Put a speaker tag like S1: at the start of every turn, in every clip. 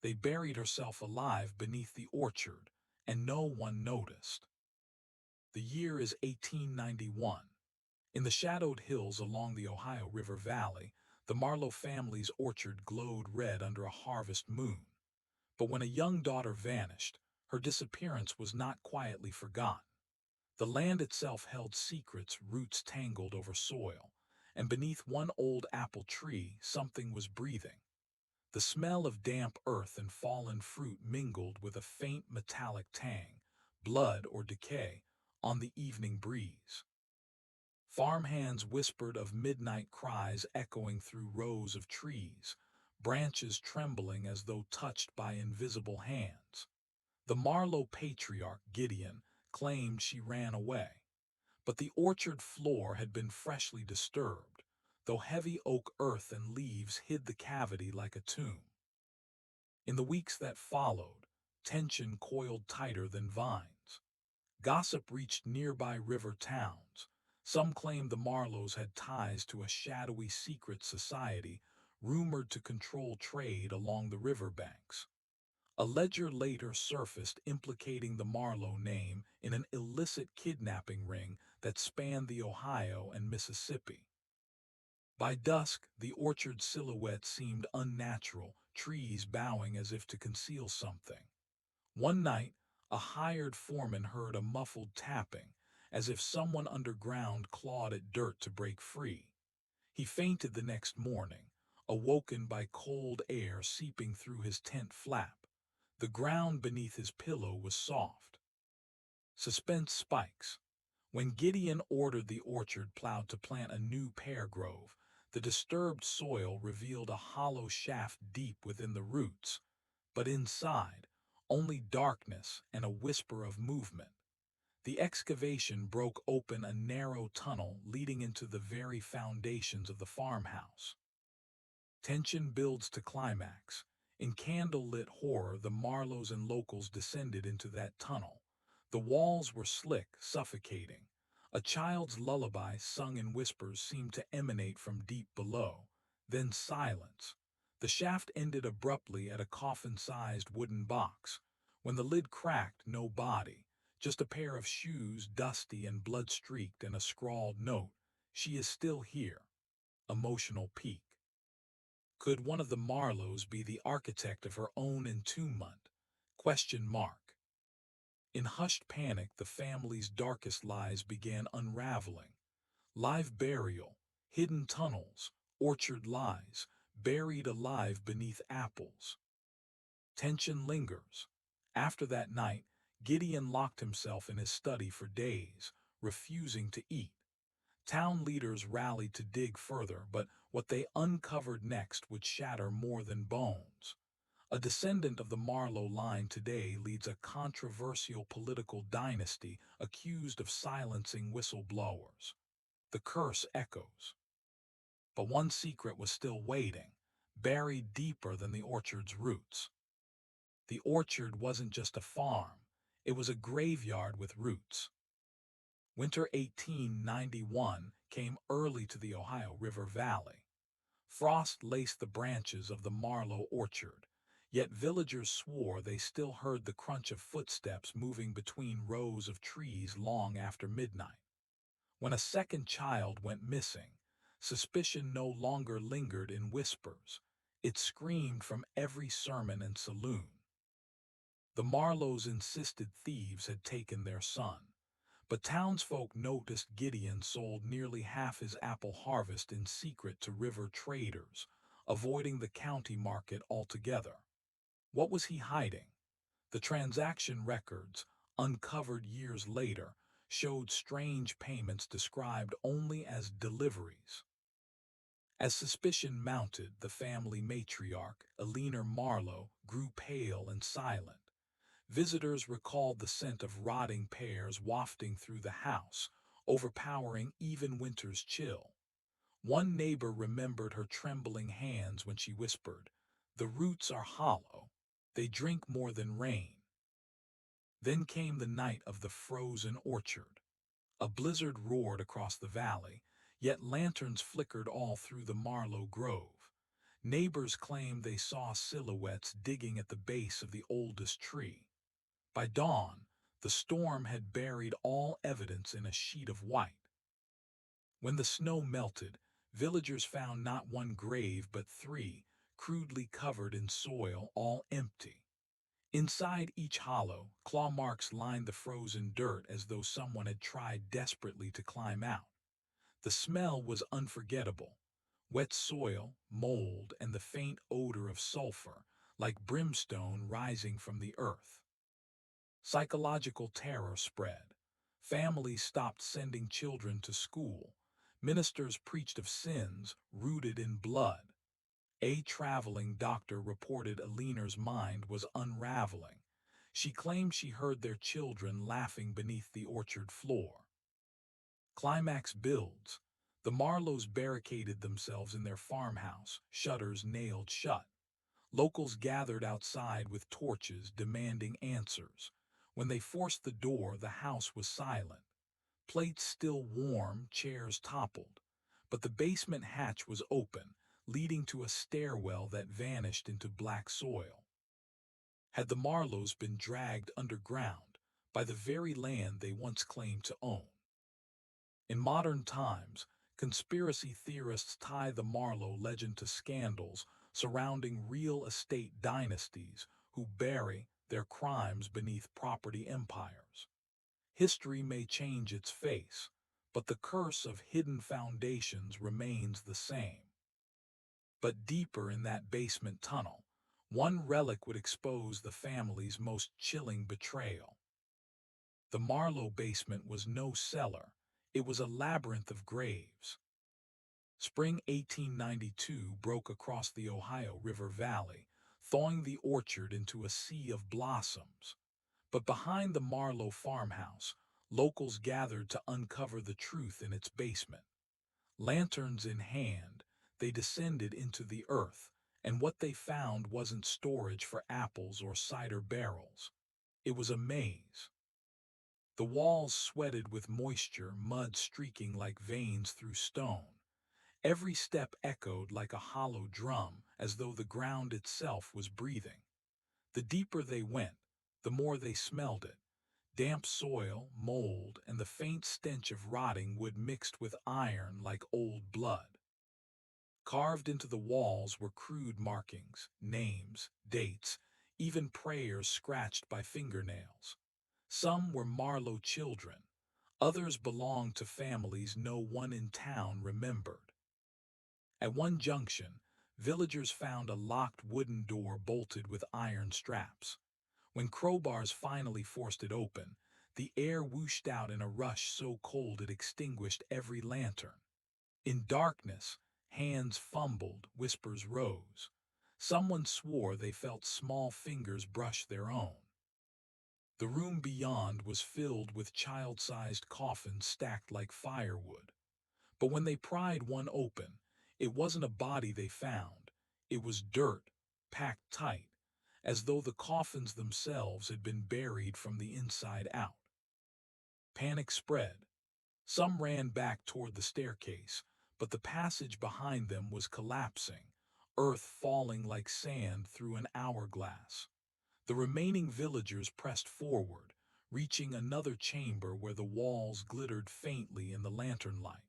S1: They buried herself alive beneath the orchard, and no one noticed. The year is 1891. In the shadowed hills along the Ohio River Valley, the Marlow family's orchard glowed red under a harvest moon. But when a young daughter vanished, her disappearance was not quietly forgotten. The land itself held secrets, roots tangled over soil, and beneath one old apple tree something was breathing. The smell of damp earth and fallen fruit mingled with a faint metallic tang, blood or decay, on the evening breeze. Farmhands whispered of midnight cries echoing through rows of trees, branches trembling as though touched by invisible hands. The Marlow patriarch, Gideon, claimed she ran away, but the orchard floor had been freshly disturbed, though heavy oak earth and leaves hid the cavity like a tomb. In the weeks that followed, tension coiled tighter than vines. Gossip reached nearby river towns. Some claimed the Marlows had ties to a shadowy secret society rumored to control trade along the riverbanks. A ledger later surfaced implicating the Marlow name in an illicit kidnapping ring that spanned the Ohio and Mississippi. By dusk, the orchard's silhouette seemed unnatural, trees bowing as if to conceal something. One night, a hired foreman heard a muffled tapping, as if someone underground clawed at dirt to break free. He fainted the next morning, awoken by cold air seeping through his tent flap. The ground beneath his pillow was soft. Suspense spikes. When Gideon ordered the orchard plowed to plant a new pear grove, the disturbed soil revealed a hollow shaft deep within the roots, but inside, only darkness and a whisper of movement. The excavation broke open a narrow tunnel leading into the very foundations of the farmhouse. Tension builds to climax. In candle-lit horror, the Marlows and locals descended into that tunnel. The walls were slick, suffocating. A child's lullaby sung in whispers seemed to emanate from deep below. Then silence. The shaft ended abruptly at a coffin-sized wooden box. When the lid cracked, no body, just a pair of shoes, dusty and blood-streaked, and a scrawled note, "She is still here." Emotional peak. Could one of the Marlows be the architect of her own entombment? Question mark. In hushed panic, the family's darkest lies began unraveling. Live burial, hidden tunnels, orchard lies, buried alive beneath apples. Tension lingers. After that night, Gideon locked himself in his study for days, refusing to eat. Town leaders rallied to dig further, but what they uncovered next would shatter more than bones. A descendant of the Marlow line today leads a controversial political dynasty accused of silencing whistleblowers. The curse echoes. But one secret was still waiting, buried deeper than the orchard's roots. The orchard wasn't just a farm, it was a graveyard with roots. Winter 1891 came early to the Ohio River Valley. Frost laced the branches of the Marlow orchard, yet villagers swore they still heard the crunch of footsteps moving between rows of trees long after midnight. When a second child went missing, suspicion no longer lingered in whispers. It screamed from every sermon and saloon. The Marlows insisted thieves had taken their son. But townsfolk noticed Gideon sold nearly half his apple harvest in secret to river traders, avoiding the county market altogether. What was he hiding? The transaction records, uncovered years later, showed strange payments described only as deliveries. As suspicion mounted, the family matriarch, Eleanor Marlow, grew pale and silent. Visitors recalled the scent of rotting pears wafting through the house, overpowering even winter's chill. One neighbor remembered her trembling hands when she whispered, "The roots are hollow. They drink more than rain." Then came the night of the frozen orchard. A blizzard roared across the valley, yet lanterns flickered all through the Marlow grove. Neighbors claimed they saw silhouettes digging at the base of the oldest tree. By dawn, the storm had buried all evidence in a sheet of white. When the snow melted, villagers found not one grave but three, crudely covered in soil, all empty. Inside each hollow, claw marks lined the frozen dirt as though someone had tried desperately to climb out. The smell was unforgettable. Wet soil, mold, and the faint odor of sulfur, like brimstone rising from the earth. Psychological terror spread. Families stopped sending children to school. Ministers preached of sins rooted in blood. A traveling doctor reported Aliner's mind was unraveling. She claimed she heard their children laughing beneath the orchard floor. Climax builds. The Marlows barricaded themselves in their farmhouse, shutters nailed shut. Locals gathered outside with torches demanding answers. When they forced the door, the house was silent. Plates still warm, chairs toppled. But the basement hatch was open, leading to a stairwell that vanished into black soil. Had the Marlows been dragged underground by the very land they once claimed to own? In modern times, conspiracy theorists tie the Marlow legend to scandals surrounding real estate dynasties who bury their crimes beneath property empires. History may change its face, but the curse of hidden foundations remains the same. But deeper in that basement tunnel, one relic would expose the family's most chilling betrayal. The Marlow basement was no cellar, it was a labyrinth of graves. Spring 1892 broke across the Ohio River Valley, thawing the orchard into a sea of blossoms. But behind the Marlow farmhouse, locals gathered to uncover the truth in its basement. Lanterns in hand, they descended into the earth, and what they found wasn't storage for apples or cider barrels. It was a maze. The walls sweated with moisture, mud streaking like veins through stone. Every step echoed like a hollow drum, as though the ground itself was breathing. The deeper they went, the more they smelled it. Damp soil, mold, and the faint stench of rotting wood mixed with iron like old blood. Carved into the walls were crude markings, names, dates, even prayers scratched by fingernails. Some were Marlow children. Others belonged to families no one in town remembered. At one junction, villagers found a locked wooden door bolted with iron straps. When crowbars finally forced it open, the air whooshed out in a rush so cold it extinguished every lantern. In darkness, hands fumbled, whispers rose. Someone swore they felt small fingers brush their own. The room beyond was filled with child-sized coffins stacked like firewood. But when they pried one open, it wasn't a body they found. It was dirt, packed tight, as though the coffins themselves had been buried from the inside out. Panic spread. Some ran back toward the staircase, but the passage behind them was collapsing, earth falling like sand through an hourglass. The remaining villagers pressed forward, reaching another chamber where the walls glittered faintly in the lantern light.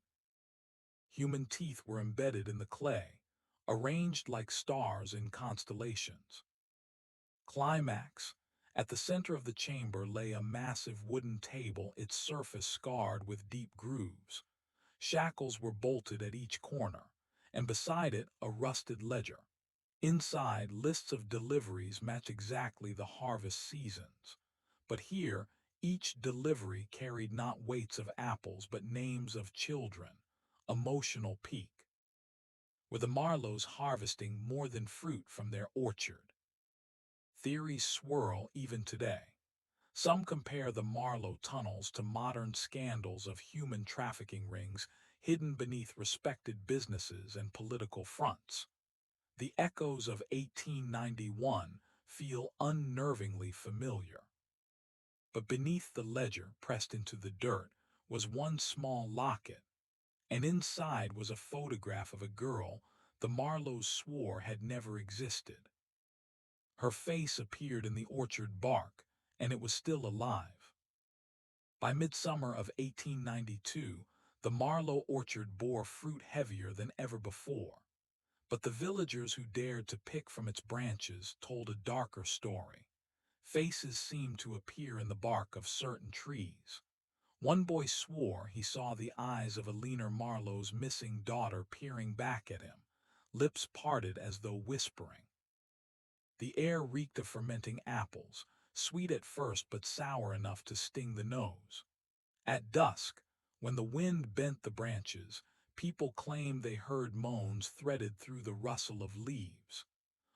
S1: Human teeth were embedded in the clay, arranged like stars in constellations. Climax. At the center of the chamber lay a massive wooden table, its surface scarred with deep grooves. Shackles were bolted at each corner, and beside it a rusted ledger. Inside, lists of deliveries match exactly the harvest seasons. But here, each delivery carried not weights of apples but names of children. Emotional peak. Were the Marlows harvesting more than fruit from their orchard? Theories swirl even today. Some compare the Marlow tunnels to modern scandals of human trafficking rings hidden beneath respected businesses and political fronts. The echoes of 1891 feel unnervingly familiar. But beneath the ledger, pressed into the dirt, was one small locket, and inside was a photograph of a girl, the Marlows swore had never existed. Her face appeared in the orchard bark, and it was still alive. By midsummer of 1892, the Marlow orchard bore fruit heavier than ever before. But the villagers who dared to pick from its branches told a darker story. Faces seemed to appear in the bark of certain trees. One boy swore he saw the eyes of a leaner Marlow's missing daughter peering back at him, lips parted as though whispering. The air reeked of fermenting apples, sweet at first but sour enough to sting the nose. At dusk, when the wind bent the branches, people claimed they heard moans threaded through the rustle of leaves.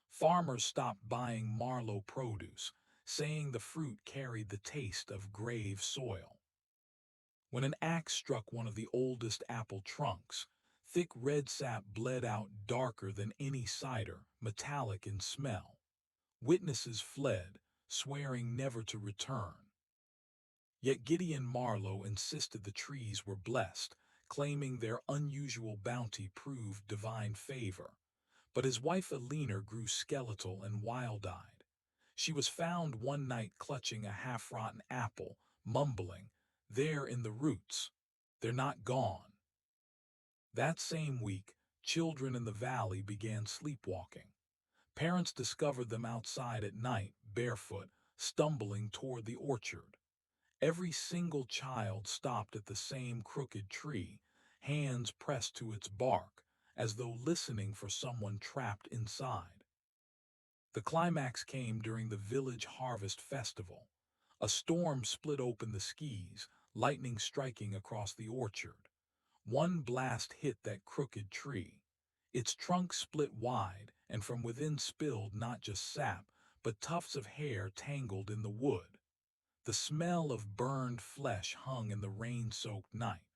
S1: Farmers stopped buying Marlow produce, saying the fruit carried the taste of grave soil. When an axe struck one of the oldest apple trunks, thick red sap bled out darker than any cider, metallic in smell. Witnesses fled, swearing never to return. Yet Gideon Marlow insisted the trees were blessed, claiming their unusual bounty proved divine favor. But his wife Alina grew skeletal and wild-eyed. She was found one night clutching a half-rotten apple, mumbling, "They're in the roots. They're not gone." That same week, children in the valley began sleepwalking. Parents discovered them outside at night, barefoot, stumbling toward the orchard. Every single child stopped at the same crooked tree, hands pressed to its bark, as though listening for someone trapped inside. The climax came during the village harvest festival. A storm split open the skies, lightning striking across the orchard. One blast hit that crooked tree. Its trunk split wide, and from within spilled not just sap, but tufts of hair tangled in the wood. The smell of burned flesh hung in the rain-soaked night.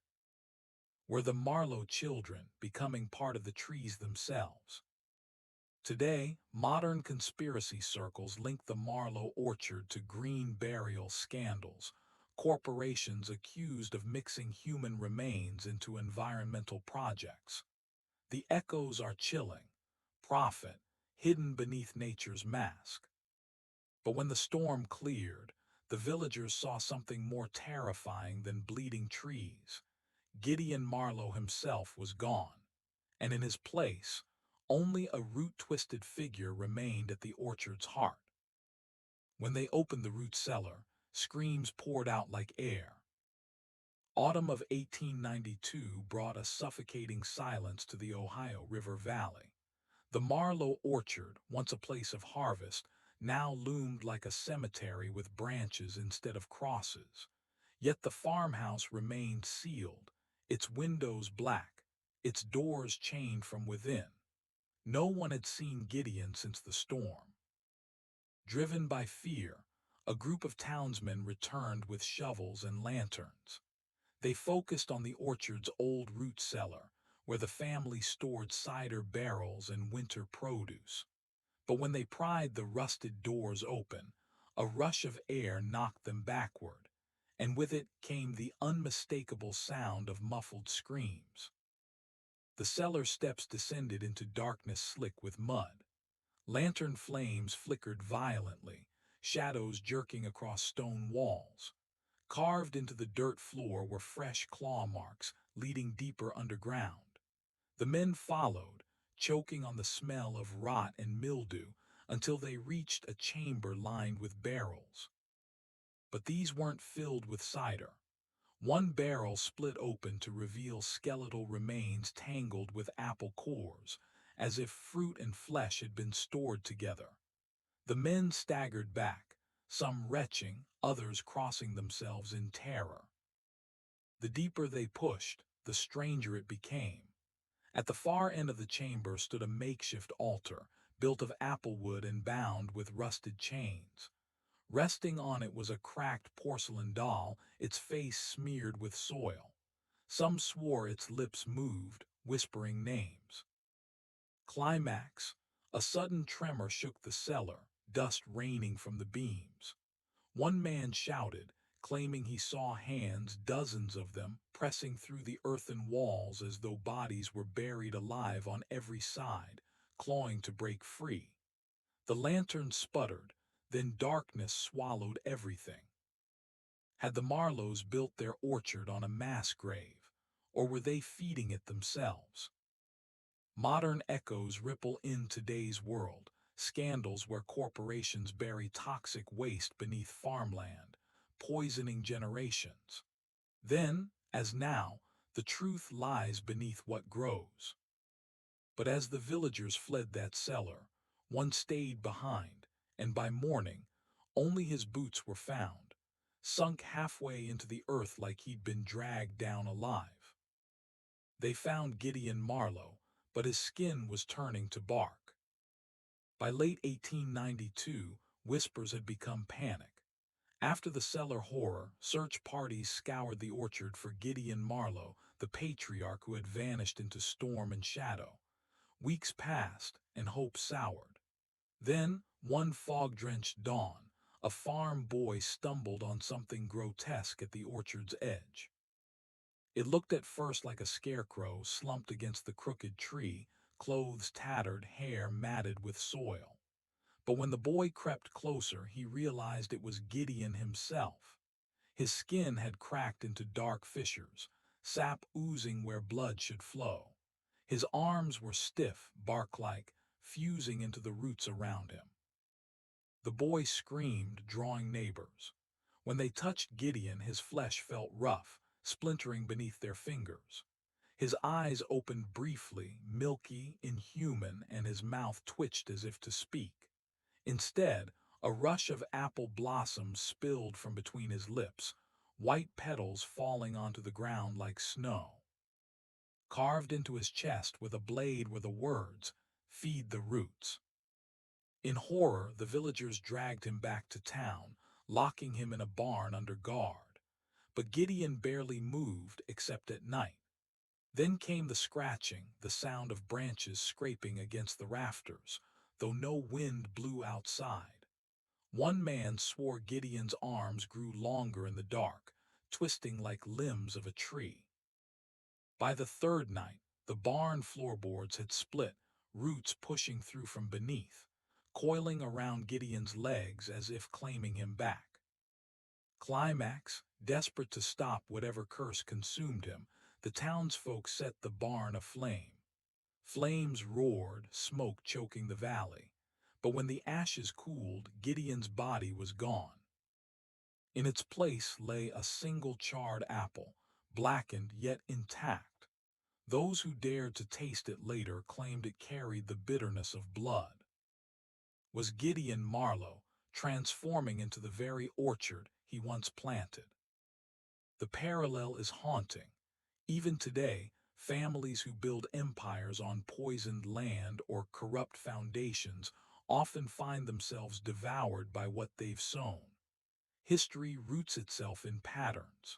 S1: Were the Marlow children becoming part of the trees themselves? Today, modern conspiracy circles link the Marlow orchard to green burial scandals, corporations accused of mixing human remains into environmental projects. The echoes are chilling, profit, hidden beneath nature's mask. But when the storm cleared, the villagers saw something more terrifying than bleeding trees. Gideon Marlow himself was gone, and in his place, only a root-twisted figure remained at the orchard's heart. When they opened the root cellar, screams poured out like air. Autumn of 1892 brought a suffocating silence to the Ohio River Valley. The Marlow orchard, once a place of harvest, now loomed like a cemetery with branches instead of crosses. Yet the farmhouse remained sealed, its windows black, its doors chained from within. No one had seen Gideon since the storm. Driven by fear, a group of townsmen returned with shovels and lanterns. They focused on the orchard's old root cellar, where the family stored cider barrels and winter produce. But when they pried the rusted doors open, a rush of air knocked them backward, and with it came the unmistakable sound of muffled screams. The cellar steps descended into darkness slick with mud. Lantern flames flickered violently, shadows jerking across stone walls. Carved into the dirt floor were fresh claw marks leading deeper underground. The men followed, choking on the smell of rot and mildew, until they reached a chamber lined with barrels. But these weren't filled with cider. One barrel split open to reveal skeletal remains tangled with apple cores, as if fruit and flesh had been stored together. The men staggered back, some retching, others crossing themselves in terror. The deeper they pushed, the stranger it became. At the far end of the chamber stood a makeshift altar, built of applewood and bound with rusted chains. Resting on it was a cracked porcelain doll, its face smeared with soil. Some swore its lips moved, whispering names. Climax. A sudden tremor shook the cellar, dust raining from the beams. One man shouted, claiming he saw hands, dozens of them, pressing through the earthen walls as though bodies were buried alive on every side, clawing to break free. The lantern sputtered, then darkness swallowed everything. Had the Marlows built their orchard on a mass grave, or were they feeding it themselves? Modern echoes ripple in today's world, scandals where corporations bury toxic waste beneath farmland, poisoning generations. Then, as now, the truth lies beneath what grows. But as the villagers fled that cellar, one stayed behind, and by morning, only his boots were found, sunk halfway into the earth like he'd been dragged down alive. They found Gideon Marlow, but his skin was turning to bark. By late 1892, whispers had become panic. After the cellar horror, search parties scoured the orchard for Gideon Marlow, the patriarch who had vanished into storm and shadow. Weeks passed, and hope soured. Then, one fog-drenched dawn, a farm boy stumbled on something grotesque at the orchard's edge. It looked at first like a scarecrow slumped against the crooked tree, clothes tattered, hair matted with soil. But when the boy crept closer, he realized it was Gideon himself. His skin had cracked into dark fissures, sap oozing where blood should flow. His arms were stiff, bark-like, fusing into the roots around him. The boy screamed, drawing neighbors. When they touched Gideon, his flesh felt rough, splintering beneath their fingers. His eyes opened briefly, milky, inhuman, and his mouth twitched as if to speak. Instead, a rush of apple blossoms spilled from between his lips, white petals falling onto the ground like snow. Carved into his chest with a blade were the words, "Feed the roots." In horror, the villagers dragged him back to town, locking him in a barn under guard. But Gideon barely moved except at night. Then came the scratching, the sound of branches scraping against the rafters, though no wind blew outside. One man swore Gideon's arms grew longer in the dark, twisting like limbs of a tree. By the third night, the barn floorboards had split, roots pushing through from beneath, coiling around Gideon's legs as if claiming him back. Climax, desperate to stop whatever curse consumed him, the townsfolk set the barn aflame. Flames roared, smoke choking the valley. But when the ashes cooled, Gideon's body was gone. In its place lay a single charred apple, blackened yet intact. Those who dared to taste it later claimed it carried the bitterness of blood. Was Gideon Marlow transforming into the very orchard he once planted? The parallel is haunting. Even today, families who build empires on poisoned land or corrupt foundations often find themselves devoured by what they've sown. History roots itself in patterns.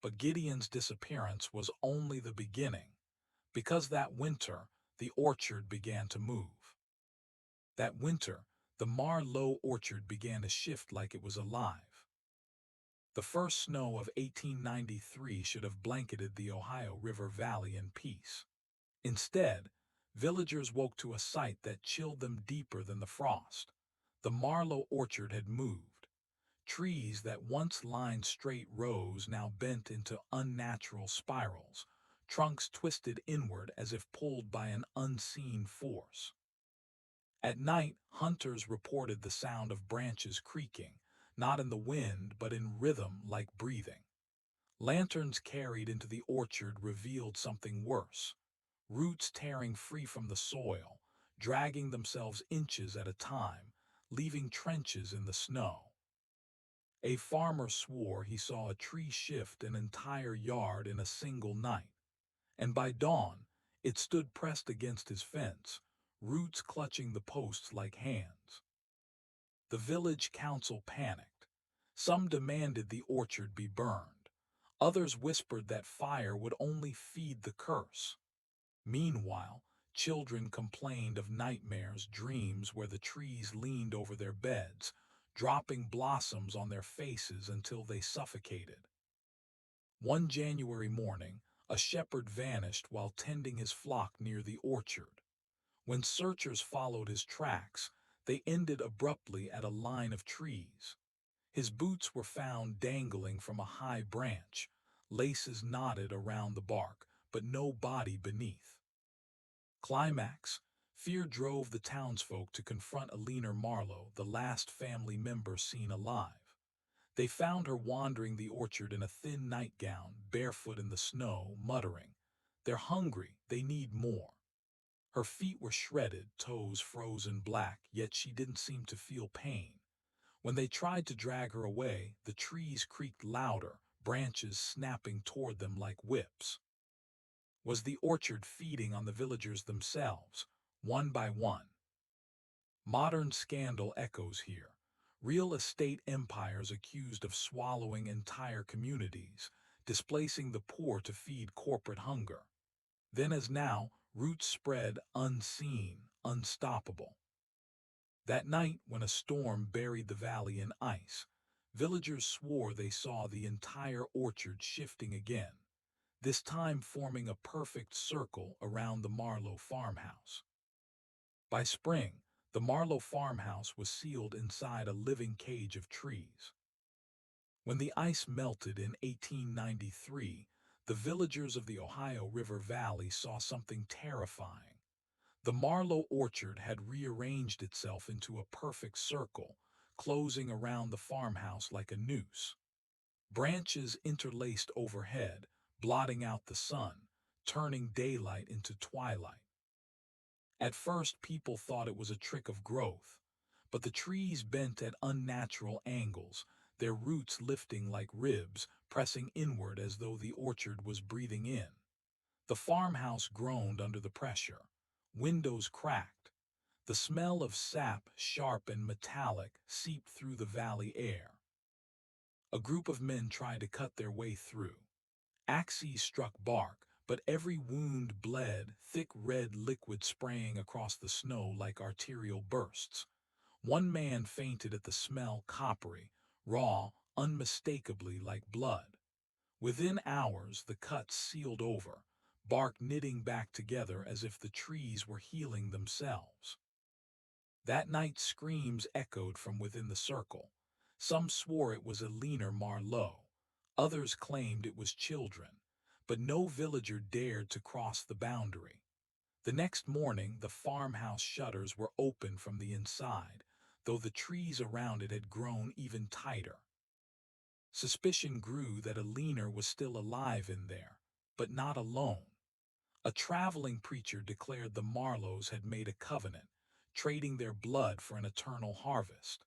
S1: But Gideon's disappearance was only the beginning, because that winter, the orchard began to move. That winter, the Marlow orchard began to shift like it was alive. The first snow of 1893 should have blanketed the Ohio River Valley in peace. Instead, villagers woke to a sight that chilled them deeper than the frost. The Marlow orchard had moved. Trees that once lined straight rows now bent into unnatural spirals, trunks twisted inward as if pulled by an unseen force. At night, hunters reported the sound of branches creaking, not in the wind but in rhythm like breathing. Lanterns carried into the orchard revealed something worse. Roots tearing free from the soil, dragging themselves inches at a time, leaving trenches in the snow. A farmer swore he saw a tree shift an entire yard in a single night, and by dawn, it stood pressed against his fence, roots clutching the posts like hands. The village council panicked. Some demanded the orchard be burned. Others whispered that fire would only feed the curse. Meanwhile, children complained of nightmares, dreams where the trees leaned over their beds, dropping blossoms on their faces until they suffocated. One January morning, a shepherd vanished while tending his flock near the orchard. When searchers followed his tracks, they ended abruptly at a line of trees. His boots were found dangling from a high branch, laces knotted around the bark, but no body beneath. Climax: fear drove the townsfolk to confront Alina Marlow, the last family member seen alive. They found her wandering the orchard in a thin nightgown, barefoot in the snow, muttering, "They're hungry, they need more." Her feet were shredded, toes frozen black, yet she didn't seem to feel pain. When they tried to drag her away, the trees creaked louder, branches snapping toward them like whips. Was the orchard feeding on the villagers themselves, one by one? Modern scandal echoes here. Real estate empires accused of swallowing entire communities, displacing the poor to feed corporate hunger. Then as now, roots spread unseen, unstoppable. That night, when a storm buried the valley in ice, villagers swore they saw the entire orchard shifting again, this time forming a perfect circle around the Marlow farmhouse. By spring, the Marlow farmhouse was sealed inside a living cage of trees. When the ice melted in 1893, the villagers of the Ohio River Valley saw something terrifying. The Marlow orchard had rearranged itself into a perfect circle, closing around the farmhouse like a noose. Branches interlaced overhead, blotting out the sun, turning daylight into twilight. At first, people thought it was a trick of growth, but the trees bent at unnatural angles, their roots lifting like ribs, pressing inward as though the orchard was breathing in. The farmhouse groaned under the pressure. Windows cracked. The smell of sap, sharp and metallic, seeped through the valley air. A group of men tried to cut their way through. Axes struck bark, but every wound bled, thick red liquid spraying across the snow like arterial bursts. One man fainted at the smell, coppery, raw, unmistakably like blood. Within hours, the cuts sealed over, bark knitting back together as if the trees were healing themselves. That night, screams echoed from within the circle. Some swore it was Alina Marlow. Others claimed it was children, but no villager dared to cross the boundary. The next morning, the farmhouse shutters were open from the inside, though the trees around it had grown even tighter. Suspicion grew that Alina was still alive in there, but not alone. A traveling preacher declared the Marlows had made a covenant, trading their blood for an eternal harvest.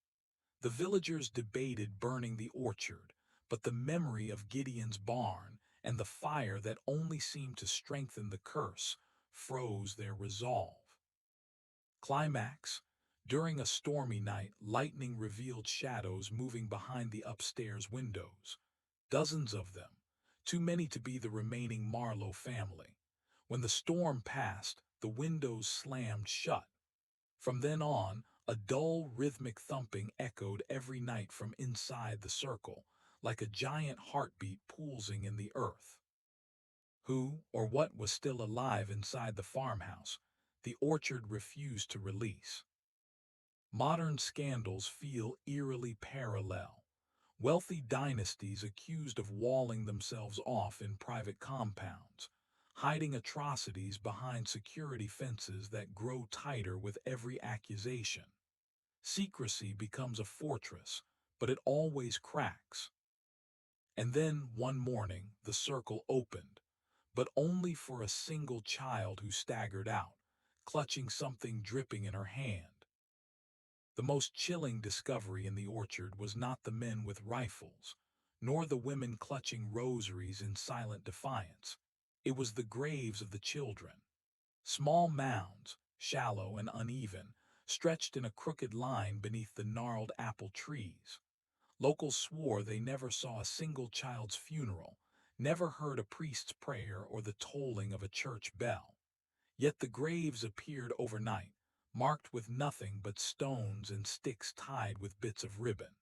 S1: The villagers debated burning the orchard, but the memory of Gideon's barn and the fire that only seemed to strengthen the curse froze their resolve. Climax: during a stormy night, lightning revealed shadows moving behind the upstairs windows. Dozens of them, too many to be the remaining Marlow family. When the storm passed, the windows slammed shut. From then on, a dull, rhythmic thumping echoed every night from inside the circle, like a giant heartbeat pulsing in the earth. Who or what was still alive inside the farmhouse, the orchard refused to release. Modern scandals feel eerily parallel. Wealthy dynasties accused of walling themselves off in private compounds, hiding atrocities behind security fences that grow tighter with every accusation. Secrecy becomes a fortress, but it always cracks. And then, one morning, the circle opened, but only for a single child who staggered out, clutching something dripping in her hand. The most chilling discovery in the orchard was not the men with rifles, nor the women clutching rosaries in silent defiance. It was the graves of the children. Small mounds, shallow and uneven, stretched in a crooked line beneath the gnarled apple trees. Locals swore they never saw a single child's funeral, never heard a priest's prayer or the tolling of a church bell. Yet the graves appeared overnight, marked with nothing but stones and sticks tied with bits of ribbon.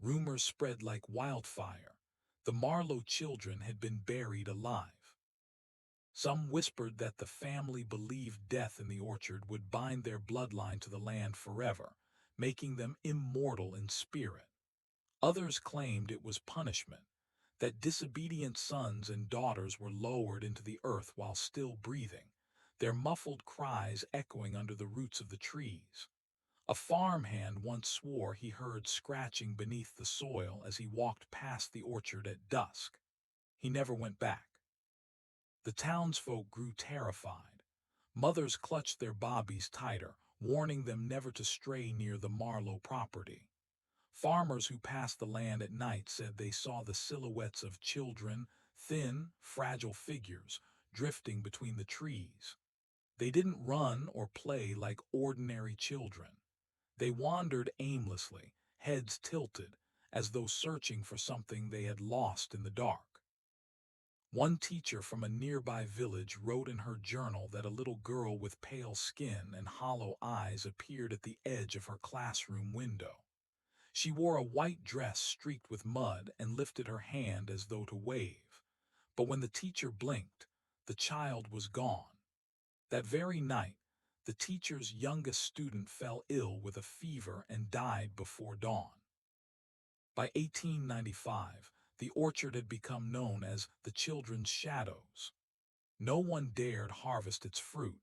S1: Rumors spread like wildfire. The Marlow children had been buried alive. Some whispered that the family believed death in the orchard would bind their bloodline to the land forever, making them immortal in spirit. Others claimed it was punishment, that disobedient sons and daughters were lowered into the earth while still breathing, their muffled cries echoing under the roots of the trees. A farmhand once swore he heard scratching beneath the soil as he walked past the orchard at dusk. He never went back. The townsfolk grew terrified. Mothers clutched their bobbies tighter, warning them never to stray near the Marlow property. Farmers who passed the land at night said they saw the silhouettes of children, thin, fragile figures, drifting between the trees. They didn't run or play like ordinary children. They wandered aimlessly, heads tilted, as though searching for something they had lost in the dark. One teacher from a nearby village wrote in her journal that a little girl with pale skin and hollow eyes appeared at the edge of her classroom window. She wore a white dress streaked with mud and lifted her hand as though to wave. But when the teacher blinked, the child was gone. That very night, the teacher's youngest student fell ill with a fever and died before dawn. By 1895, the orchard had become known as the Children's Shadows. No one dared harvest its fruit,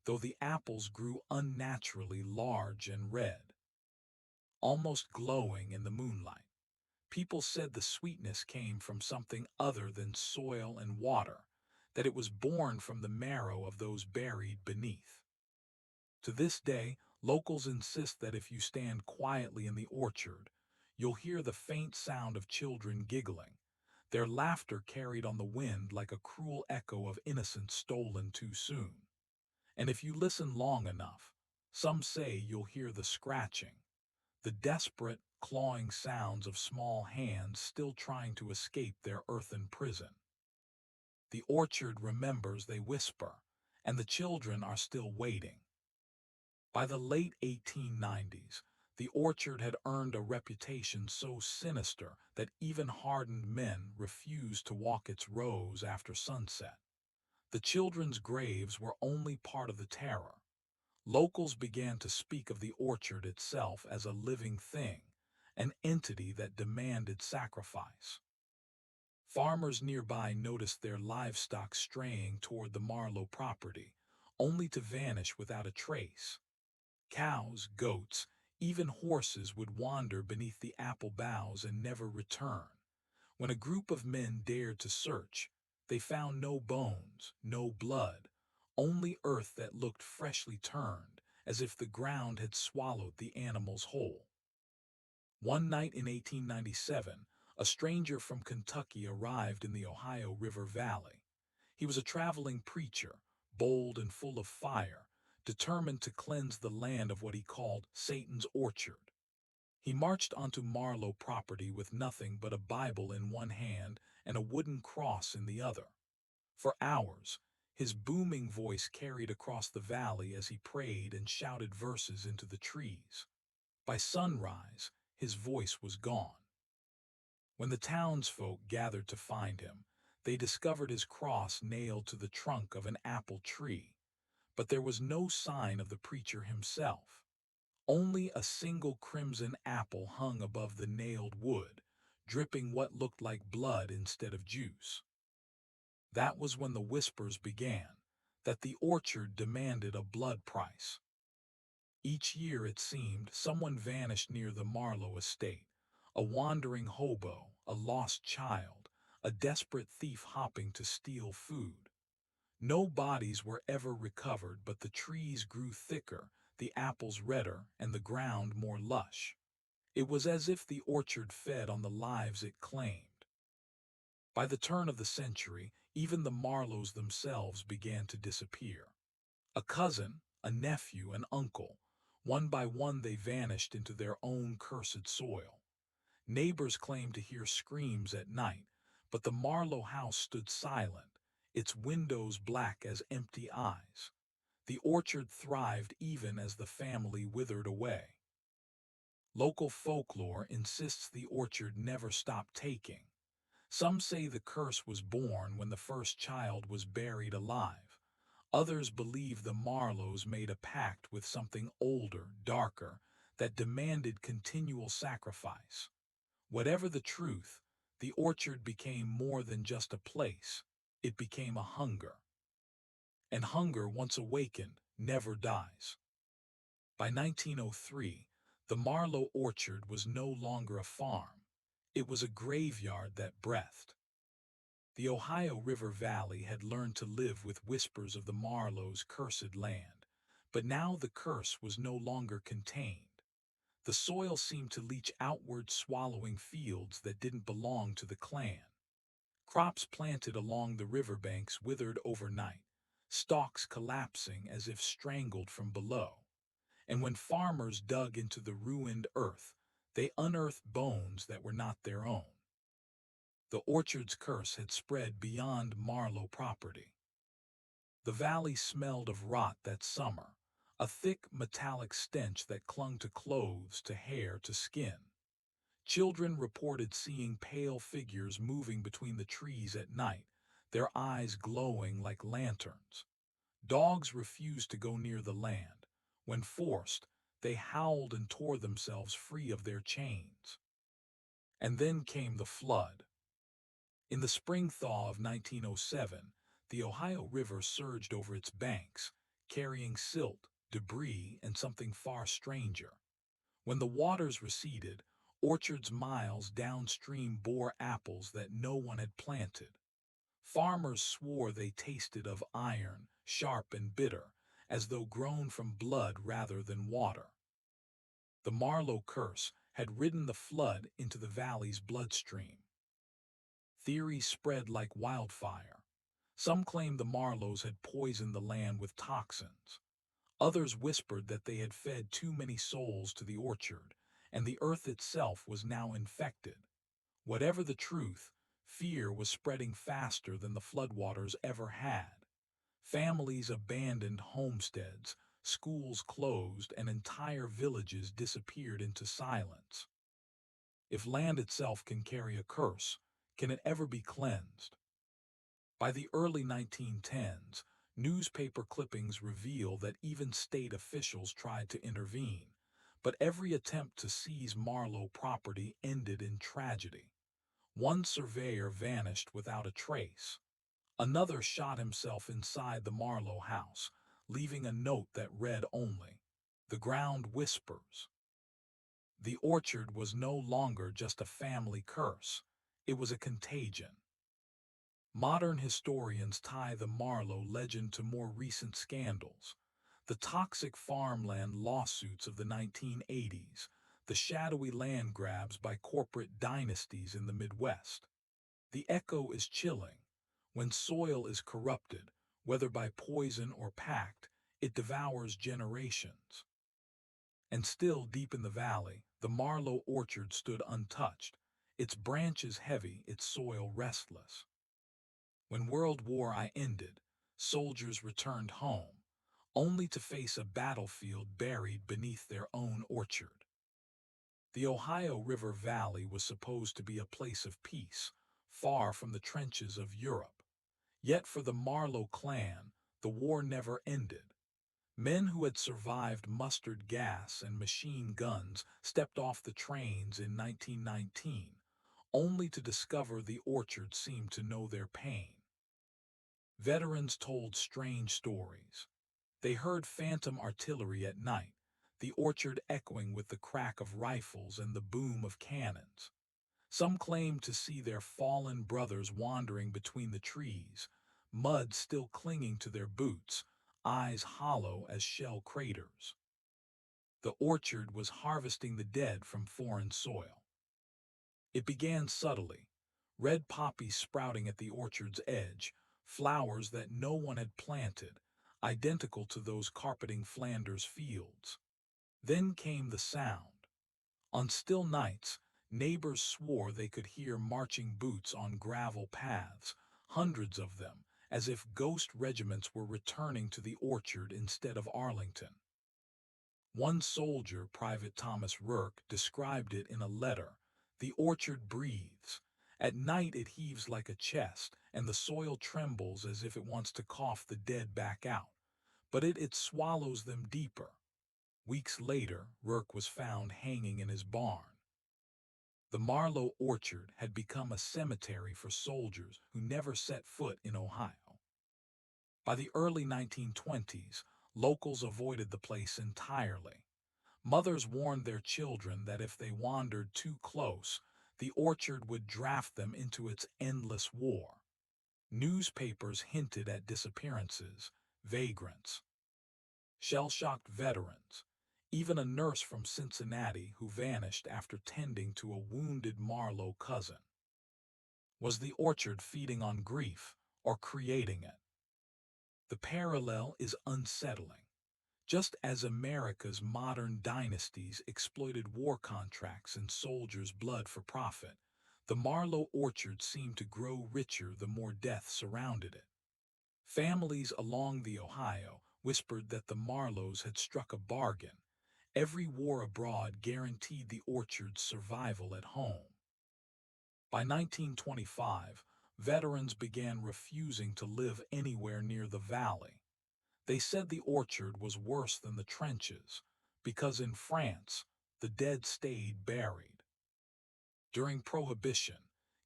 S1: though the apples grew unnaturally large and red, almost glowing in the moonlight. People said the sweetness came from something other than soil and water, that it was born from the marrow of those buried beneath. To this day, locals insist that if you stand quietly in the orchard, you'll hear the faint sound of children giggling, their laughter carried on the wind like a cruel echo of innocence stolen too soon. And if you listen long enough, some say you'll hear the scratching, the desperate, clawing sounds of small hands still trying to escape their earthen prison. The orchard remembers, they whisper, and the children are still waiting. By the late 1890s, the orchard had earned a reputation so sinister that even hardened men refused to walk its rows after sunset. The children's graves were only part of the terror. Locals began to speak of the orchard itself as a living thing, an entity that demanded sacrifice. Farmers nearby noticed their livestock straying toward the Marlow property, only to vanish without a trace. Cows, goats, even horses would wander beneath the apple boughs and never return. When a group of men dared to search, they found no bones, no blood, only earth that looked freshly turned, as if the ground had swallowed the animals whole. One night in 1897, a stranger from Kentucky arrived in the Ohio River Valley. He was a traveling preacher, bold and full of fire, determined to cleanse the land of what he called Satan's orchard. He marched onto Marlow property with nothing but a Bible in one hand and a wooden cross in the other. For hours, his booming voice carried across the valley as he prayed and shouted verses into the trees. By sunrise, his voice was gone. When the townsfolk gathered to find him, they discovered his cross nailed to the trunk of an apple tree, but there was no sign of the preacher himself. Only a single crimson apple hung above the nailed wood, dripping what looked like blood instead of juice. That was when the whispers began, that the orchard demanded a blood price. Each year, it seemed, someone vanished near the Marlow estate, a wandering hobo, a lost child, a desperate thief hopping to steal food. No bodies were ever recovered, but the trees grew thicker, the apples redder, and the ground more lush. It was as if the orchard fed on the lives it claimed. By the turn of the century, even the Marlows themselves began to disappear. A cousin, a nephew, an uncle, one by one they vanished into their own cursed soil. Neighbors claimed to hear screams at night, but the Marlow house stood silent, its windows black as empty eyes. The orchard thrived even as the family withered away. Local folklore insists the orchard never stopped taking. Some say the curse was born when the first child was buried alive. Others believe the Marlows made a pact with something older, darker, that demanded continual sacrifice. Whatever the truth, the orchard became more than just a place. It became a hunger. And hunger, once awakened, never dies. By 1903, the Marlow orchard was no longer a farm. It was a graveyard that breathed. The Ohio River Valley had learned to live with whispers of the Marlows' cursed land, but now the curse was no longer contained. The soil seemed to leach outward, swallowing fields that didn't belong to the clan. Crops planted along the riverbanks withered overnight, stalks collapsing as if strangled from below. And when farmers dug into the ruined earth, they unearthed bones that were not their own. The orchard's curse had spread beyond Marlow property. The valley smelled of rot that summer, a thick metallic stench that clung to clothes, to hair, to skin. Children reported seeing pale figures moving between the trees at night, their eyes glowing like lanterns. Dogs refused to go near the land. When forced, they howled and tore themselves free of their chains. And then came the flood. In the spring thaw of 1907, the Ohio River surged over its banks, carrying silt, debris, and something far stranger. When the waters receded, orchards miles downstream bore apples that no one had planted. Farmers swore they tasted of iron, sharp and bitter, as though grown from blood rather than water. The Marlow curse had ridden the flood into the valley's bloodstream. Theories spread like wildfire. Some claimed the Marlows had poisoned the land with toxins. Others whispered that they had fed too many souls to the orchard, and the earth itself was now infected. Whatever the truth, fear was spreading faster than the floodwaters ever had. Families abandoned homesteads, schools closed, and entire villages disappeared into silence. If land itself can carry a curse, can it ever be cleansed? By the early 1910s, newspaper clippings reveal that even state officials tried to intervene, but every attempt to seize Marlow property ended in tragedy. One surveyor vanished without a trace. Another shot himself inside the Marlow house, leaving a note that read only, "The ground whispers." The orchard was no longer just a family curse. It was a contagion. Modern historians tie the Marlow legend to more recent scandals. The toxic farmland lawsuits of the 1980s, the shadowy land grabs by corporate dynasties in the Midwest. The echo is chilling. When soil is corrupted, whether by poison or pact, it devours generations. And still deep in the valley, the Marlow orchard stood untouched, its branches heavy, its soil restless. When World War I ended, soldiers returned home, only to face a battlefield buried beneath their own orchard. The Ohio River Valley was supposed to be a place of peace, far from the trenches of Europe. Yet for the Marlow clan, the war never ended. Men who had survived mustard gas and machine guns stepped off the trains in 1919, only to discover the orchard seemed to know their pain. Veterans told strange stories. They heard phantom artillery at night, the orchard echoing with the crack of rifles and the boom of cannons. Some claimed to see their fallen brothers wandering between the trees, mud still clinging to their boots, eyes hollow as shell craters. The orchard was harvesting the dead from foreign soil. It began subtly, red poppies sprouting at the orchard's edge, flowers that no one had planted, identical to those carpeting Flanders fields. Then came the sound. On still nights, neighbors swore they could hear marching boots on gravel paths, hundreds of them, as if ghost regiments were returning to the orchard instead of Arlington. One soldier, Private Thomas Rourke, described it in a letter. The orchard breathes. At night it heaves like a chest, and the soil trembles as if it wants to cough the dead back out. But it swallows them deeper. Weeks later, Rourke was found hanging in his barn. The Marlow orchard had become a cemetery for soldiers who never set foot in Ohio. By the early 1920s, locals avoided the place entirely. Mothers warned their children that if they wandered too close, the orchard would draft them into its endless war. Newspapers hinted at disappearances, vagrants, shell-shocked veterans, even a nurse from Cincinnati who vanished after tending to a wounded Marlow cousin. Was the orchard feeding on grief or creating it? The parallel is unsettling. Just as America's modern dynasties exploited war contracts and soldiers' blood for profit, the Marlow orchard seemed to grow richer the more death surrounded it. Families along the Ohio whispered that the Marlows had struck a bargain. Every war abroad guaranteed the orchard's survival at home. By 1925, veterans began refusing to live anywhere near the valley. They said the orchard was worse than the trenches, because in France, the dead stayed buried. During Prohibition,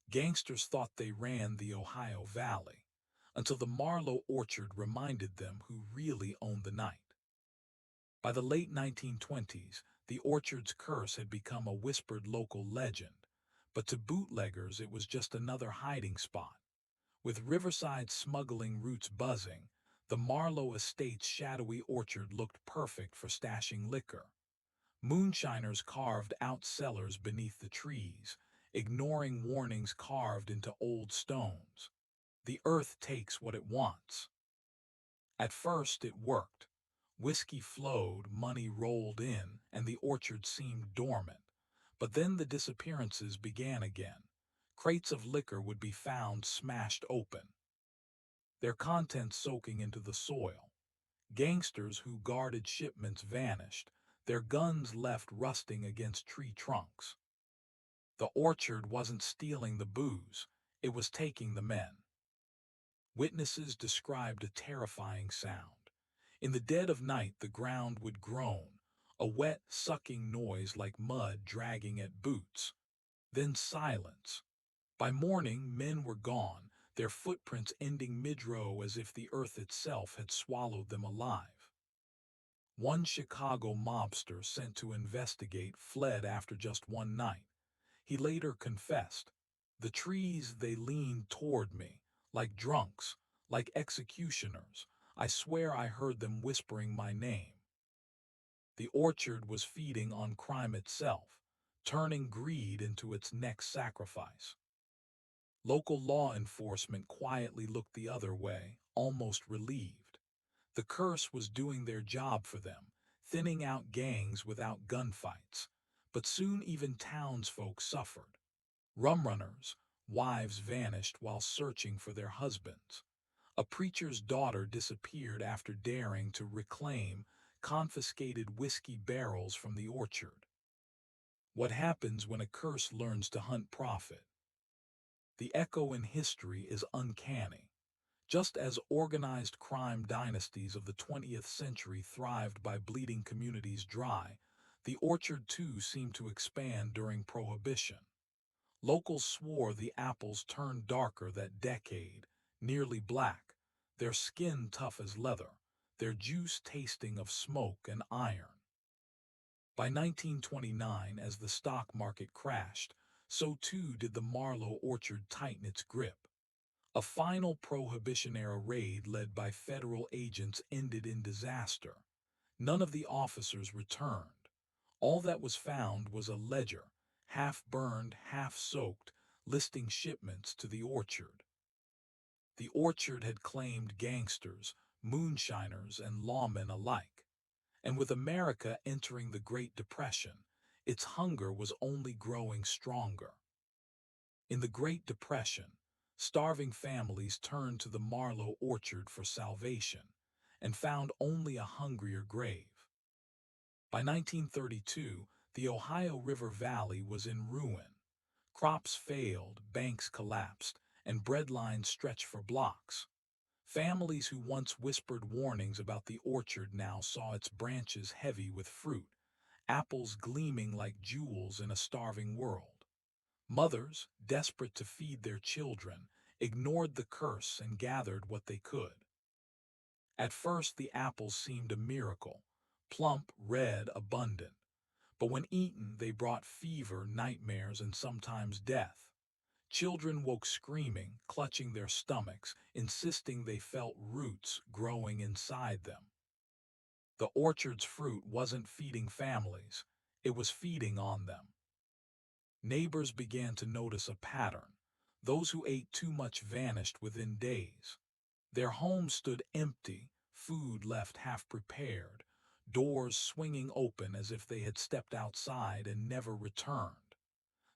S1: gangsters thought they ran the Ohio Valley, until the Marlow orchard reminded them who really owned the night. By the late 1920s, the orchard's curse had become a whispered local legend, but to bootleggers it was just another hiding spot. With riverside smuggling routes buzzing, the Marlow estate's shadowy orchard looked perfect for stashing liquor. Moonshiners carved out cellars beneath the trees, ignoring warnings carved into old stones. The earth takes what it wants. At first it worked. Whiskey flowed, money rolled in, and the orchard seemed dormant. But then the disappearances began again. Crates of liquor would be found smashed open, their contents soaking into the soil. Gangsters who guarded shipments vanished, their guns left rusting against tree trunks. The orchard wasn't stealing the booze, it was taking the men. Witnesses described a terrifying sound. In the dead of night the ground would groan, a wet, sucking noise like mud dragging at boots. Then silence. By morning men were gone, their footprints ending mid-row as if the earth itself had swallowed them alive. One Chicago mobster sent to investigate fled after just one night. He later confessed, "The trees, they leaned toward me, like drunks, like executioners. I swear I heard them whispering my name." The orchard was feeding on crime itself, turning greed into its next sacrifice. Local law enforcement quietly looked the other way, almost relieved. The curse was doing their job for them, thinning out gangs without gunfights. But soon even townsfolk suffered. Rumrunners, wives vanished while searching for their husbands. A preacher's daughter disappeared after daring to reclaim confiscated whiskey barrels from the orchard. What happens when a curse learns to hunt profit? The echo in history is uncanny. Just as organized crime dynasties of the 20th century thrived by bleeding communities dry, the orchard too seemed to expand during Prohibition. Locals swore the apples turned darker that decade, nearly black, their skin tough as leather, their juice tasting of smoke and iron. By 1929, as the stock market crashed, so too did the Marlow orchard tighten its grip. A final Prohibition-era raid led by federal agents ended in disaster. None of the officers returned. All that was found was a ledger, half burned, half soaked, listing shipments to the orchard. The orchard had claimed gangsters, moonshiners, and lawmen alike. And with America entering the Great Depression, its hunger was only growing stronger. In the Great Depression, Starving families turned to the Marlow orchard for salvation and found only a hungrier grave. By 1932, the Ohio River Valley was in ruin. Crops failed, banks collapsed, and bread lines stretched for blocks. Families who once whispered warnings about the orchard now saw its branches heavy with fruit, apples gleaming like jewels in a starving world. Mothers, desperate to feed their children, ignored the curse and gathered what they could. At first the apples seemed a miracle, plump, red, abundant. But when eaten, they brought fever, nightmares, and sometimes death. Children woke screaming, clutching their stomachs, insisting they felt roots growing inside them. The orchard's fruit wasn't feeding families, it was feeding on them. Neighbors began to notice a pattern. Those who ate too much vanished within days. Their homes stood empty, food left half-prepared, doors swinging open as if they had stepped outside and never returned.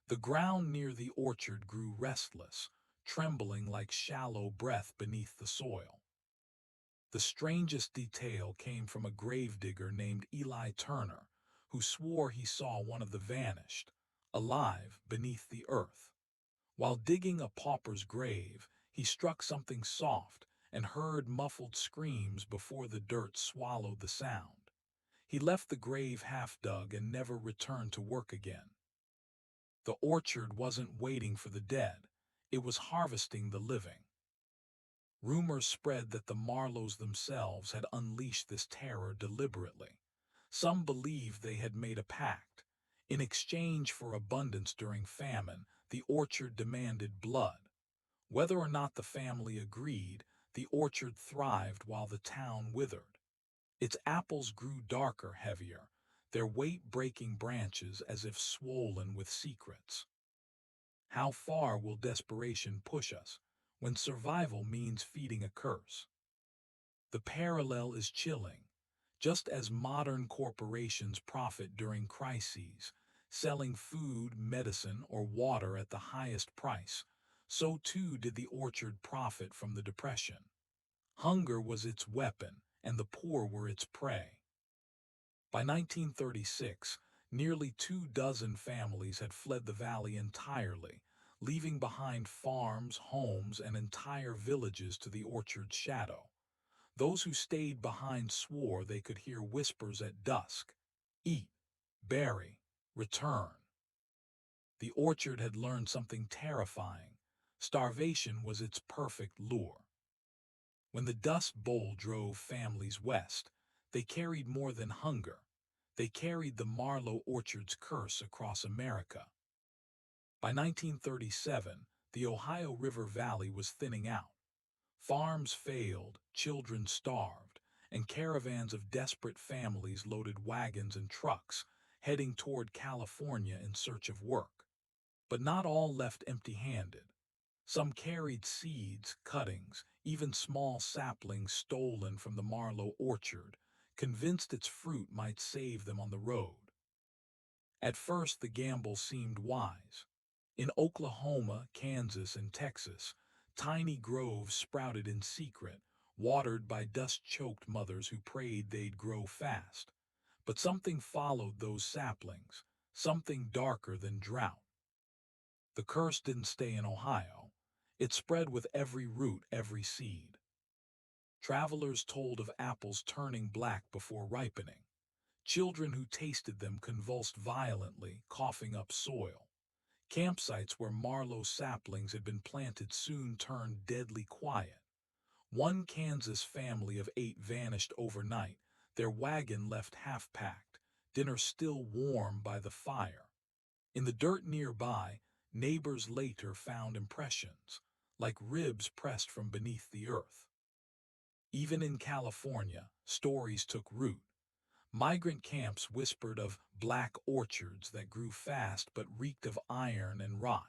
S1: The ground near the orchard grew restless, trembling like shallow breath beneath the soil. The strangest detail came from a gravedigger named Eli Turner, who swore he saw one of the vanished, alive beneath the earth. While digging a pauper's grave, he struck something soft and heard muffled screams before the dirt swallowed the sound. He left the grave half-dug and never returned to work again. The orchard wasn't waiting for the dead, it was harvesting the living. Rumors spread that the Marlows themselves had unleashed this terror deliberately. Some believed they had made a pact. In exchange for abundance during famine, the orchard demanded blood. Whether or not the family agreed, the orchard thrived while the town withered. Its apples grew darker, heavier, their weight-breaking branches as if swollen with secrets. How far will desperation push us when survival means feeding a curse? The parallel is chilling. Just as modern corporations profit during crises, selling food, medicine, or water at the highest price, so too did the orchard profit from the Depression. Hunger was its weapon, and the poor were its prey. By 1936, nearly 24 families had fled the valley entirely, leaving behind farms, homes, and entire villages to the orchard's shadow. Those who stayed behind swore they could hear whispers at dusk: eat, bury, return. The orchard had learned something terrifying. Starvation was its perfect lure. When the Dust Bowl drove families west, they carried more than hunger. They carried the Marlow orchard's curse across America. By 1937, the Ohio River Valley was thinning out. Farms failed, children starved, and caravans of desperate families loaded wagons and trucks, heading toward California in search of work. But not all left empty-handed. Some carried seeds, cuttings, even small saplings stolen from the Marlow orchard, convinced its fruit might save them on the road. At first the gamble seemed wise. In Oklahoma, Kansas, and Texas, tiny groves sprouted in secret, watered by dust-choked mothers who prayed they'd grow fast. But something followed those saplings, something darker than drought. The curse didn't stay in Ohio. It spread with every root, every seed. Travelers told of apples turning black before ripening. Children who tasted them convulsed violently, coughing up soil. Campsites where Marlow saplings had been planted soon turned deadly quiet. One Kansas family of 8 vanished overnight, their wagon left half-packed, dinner still warm by the fire. In the dirt nearby, neighbors later found impressions, like ribs pressed from beneath the earth. Even in California, stories took root. Migrant camps whispered of black orchards that grew fast but reeked of iron and rot.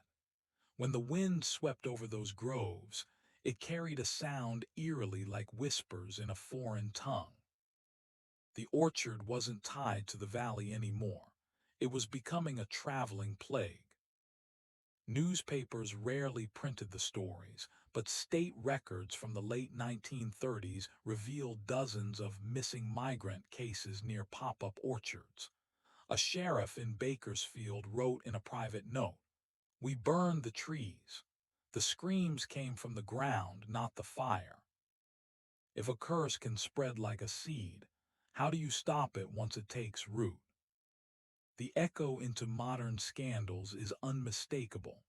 S1: When the wind swept over those groves, it carried a sound eerily like whispers in a foreign tongue. The orchard wasn't tied to the valley anymore. It was becoming a traveling plague. Newspapers rarely printed the stories, but state records from the late 1930s revealed dozens of missing migrant cases near pop-up orchards. A sheriff in Bakersfield wrote in a private note, "We burned the trees. The screams came from the ground, not the fire. If a curse can spread like a seed, how do you stop it once it takes root?" The echo into modern scandals is unmistakable.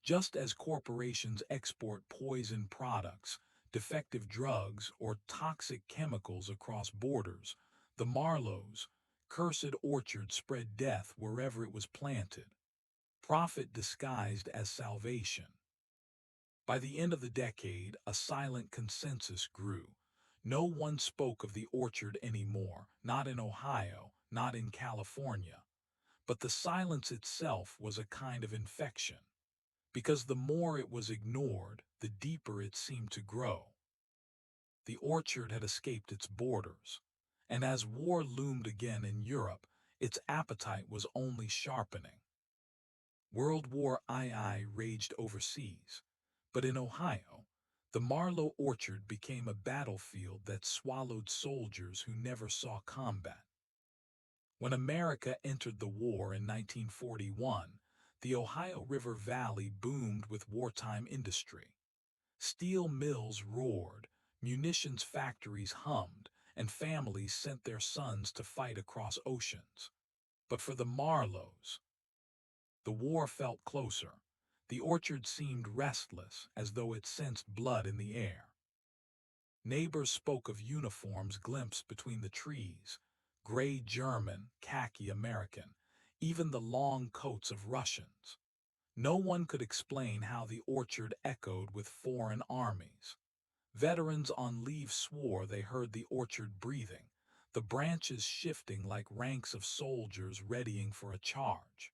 S1: Just as corporations export poison products, defective drugs, or toxic chemicals across borders, the Marlows' cursed orchard spread death wherever it was planted. Profit disguised as salvation. By the end of the decade, a silent consensus grew. No one spoke of the orchard anymore, not in Ohio, not in California. But the silence itself was a kind of infection, because the more it was ignored, the deeper it seemed to grow. The orchard had escaped its borders, and as war loomed again in Europe, its appetite was only sharpening. World War II raged overseas, but in Ohio, the Marlow orchard became a battlefield that swallowed soldiers who never saw combat. When America entered the war in 1941, the Ohio River Valley boomed with wartime industry. Steel mills roared, munitions factories hummed, and families sent their sons to fight across oceans. But for the Marlows, the war felt closer. The orchard seemed restless, as though it sensed blood in the air. Neighbors spoke of uniforms glimpsed between the trees, gray German, khaki American, even the long coats of Russians. No one could explain how the orchard echoed with foreign armies. Veterans on leave swore they heard the orchard breathing, the branches shifting like ranks of soldiers readying for a charge.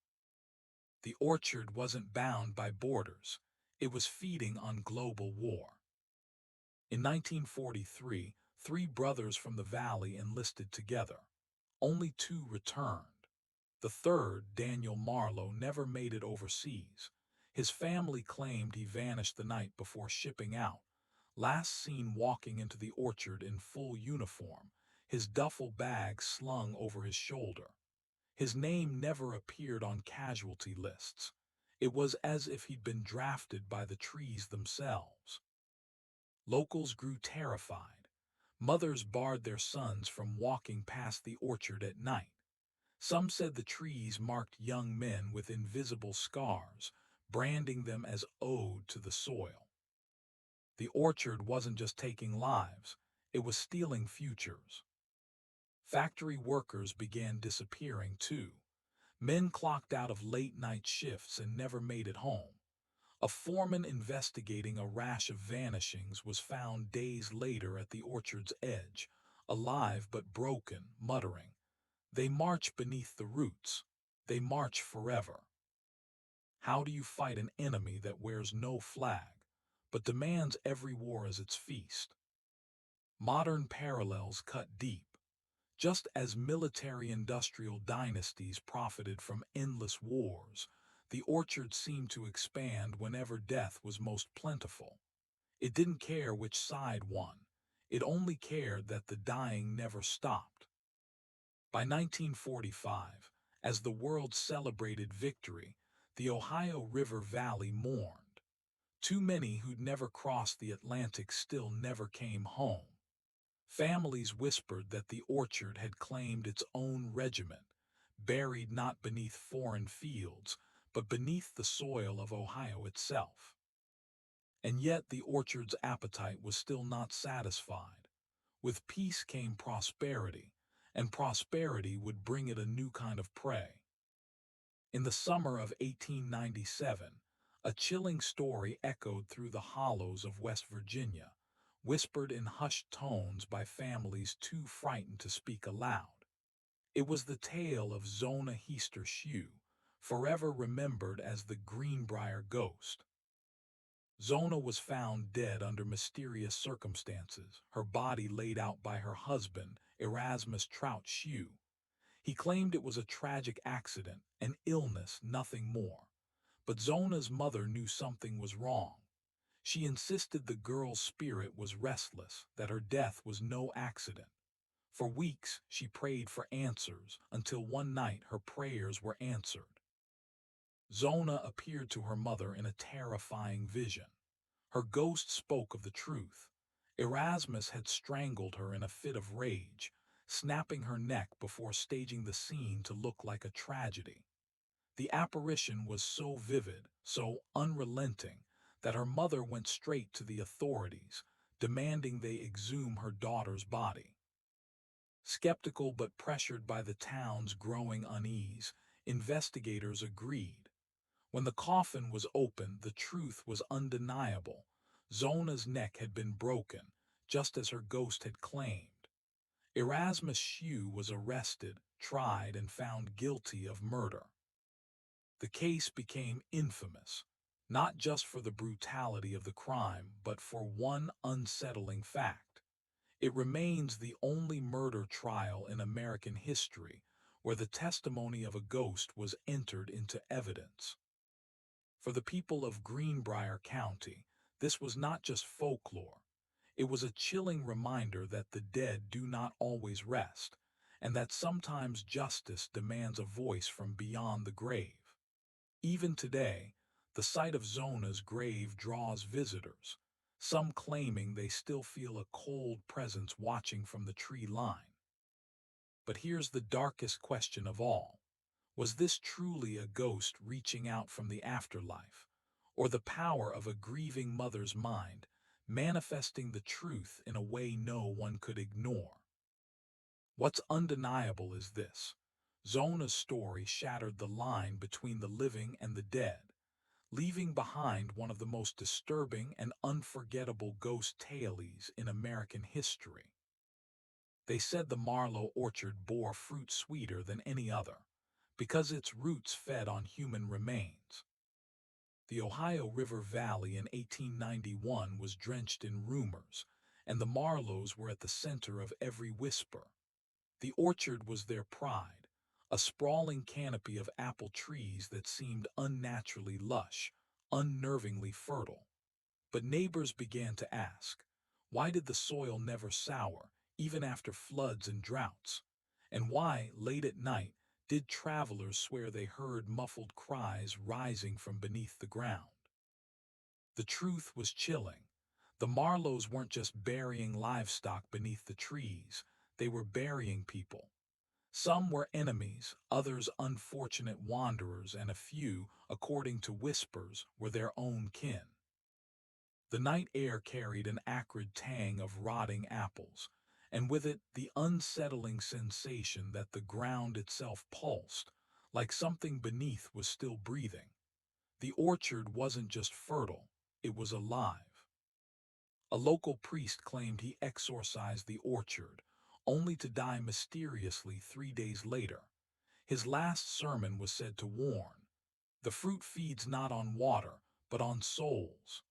S1: The orchard wasn't bound by borders. It was feeding on global war. In 1943, three brothers from the valley enlisted together. Only two returned. The third, Daniel Marlow, never made it overseas. His family claimed he vanished the night before shipping out, last seen walking into the orchard in full uniform, his duffel bag slung over his shoulder. His name never appeared on casualty lists. It was as if he'd been drafted by the trees themselves. Locals grew terrified. Mothers barred their sons from walking past the orchard at night. Some said the trees marked young men with invisible scars, branding them as ode to the soil. The orchard wasn't just taking lives, it was stealing futures. Factory workers began disappearing too. Men clocked out of late-night shifts and never made it home. A foreman investigating a rash of vanishings was found days later at the orchard's edge, alive but broken, muttering, "They march beneath the roots. They march forever." How do you fight an enemy that wears no flag, but demands every war as its feast? Modern parallels cut deep. Just as military-industrial dynasties profited from endless wars, the orchard seemed to expand whenever death was most plentiful. It didn't care which side won. It only cared that the dying never stopped. By 1945, as the world celebrated victory, the Ohio River Valley mourned. Too many who'd never crossed the Atlantic still never came home. Families whispered that the orchard had claimed its own regiment, buried not beneath foreign fields, but beneath the soil of Ohio itself. And yet the orchard's appetite was still not satisfied. With peace came prosperity, and prosperity would bring it a new kind of prey. In the summer of 1897, a chilling story echoed through the hollows of West Virginia, whispered in hushed tones by families too frightened to speak aloud. It was the tale of Zona Heaster Shue, forever remembered as the Greenbrier Ghost. Zona was found dead under mysterious circumstances, her body laid out by her husband, Erasmus Trout Shue. He claimed it was a tragic accident, an illness, nothing more. But Zona's mother knew something was wrong. She insisted the girl's spirit was restless, that her death was no accident. For weeks, she prayed for answers, until one night her prayers were answered. Zona appeared to her mother in a terrifying vision. Her ghost spoke of the truth. Erasmus had strangled her in a fit of rage, snapping her neck before staging the scene to look like a tragedy. The apparition was so vivid, so unrelenting, that her mother went straight to the authorities, demanding they exhume her daughter's body. Skeptical but pressured by the town's growing unease, investigators agreed. When the coffin was opened, the truth was undeniable. Zona's neck had been broken, just as her ghost had claimed. Erasmus Shue was arrested, tried, and found guilty of murder. The case became infamous, not just for the brutality of the crime, but for one unsettling fact. It remains the only murder trial in American history where the testimony of a ghost was entered into evidence. For the people of Greenbrier County, this was not just folklore. It was a chilling reminder that the dead do not always rest, and that sometimes justice demands a voice from beyond the grave. Even today, the sight of Zona's grave draws visitors, some claiming they still feel a cold presence watching from the tree line. But here's the darkest question of all. Was this truly a ghost reaching out from the afterlife, or the power of a grieving mother's mind, manifesting the truth in a way no one could ignore? What's undeniable is this. Zona's story shattered the line between the living and the dead, leaving behind one of the most disturbing and unforgettable ghost tales in American history. They said the Marlow orchard bore fruit sweeter than any other, because its roots fed on human remains. The Ohio River Valley in 1891 was drenched in rumors, and the Marlows were at the center of every whisper. The orchard was their pride, a sprawling canopy of apple trees that seemed unnaturally lush, unnervingly fertile. But neighbors began to ask, why did the soil never sour, even after floods and droughts? And why, late at night, did travelers swear they heard muffled cries rising from beneath the ground? The truth was chilling. The Marlows weren't just burying livestock beneath the trees, they were burying people. Some were enemies, others unfortunate wanderers, and a few, according to whispers, were their own kin. The night air carried an acrid tang of rotting apples, and with it the unsettling sensation that the ground itself pulsed, like something beneath was still breathing. The orchard wasn't just fertile, it was alive. A local priest claimed he exorcised the orchard, only to die mysteriously 3 days later. His last sermon was said to warn, "The fruit feeds not on water, but on souls."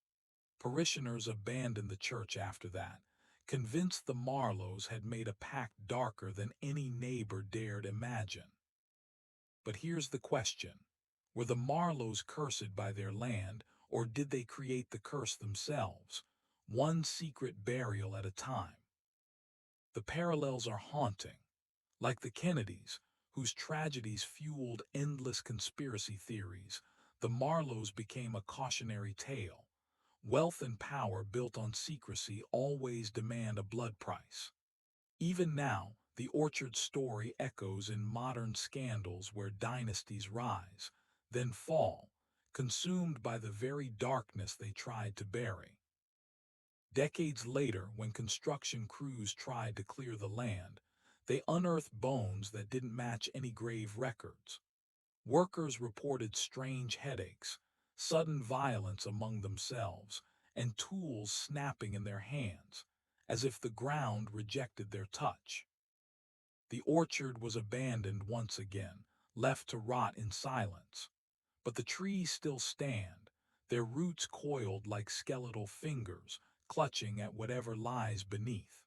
S1: Parishioners abandoned the church after that, convinced the Marlows had made a pact darker than any neighbor dared imagine. But here's the question. Were the Marlows cursed by their land, or did they create the curse themselves, one secret burial at a time? The parallels are haunting. Like the Kennedys, whose tragedies fueled endless conspiracy theories, the Marlows became a cautionary tale. Wealth and power built on secrecy always demand a blood price. Even now, the orchard story echoes in modern scandals where dynasties rise, then fall, consumed by the very darkness they tried to bury. Decades later, when construction crews tried to clear the land, they unearthed bones that didn't match any grave records. Workers reported strange headaches, sudden violence among themselves, and tools snapping in their hands, as if the ground rejected their touch. The orchard was abandoned once again, left to rot in silence. But the trees still stand, their roots coiled like skeletal fingers, clutching at whatever lies beneath.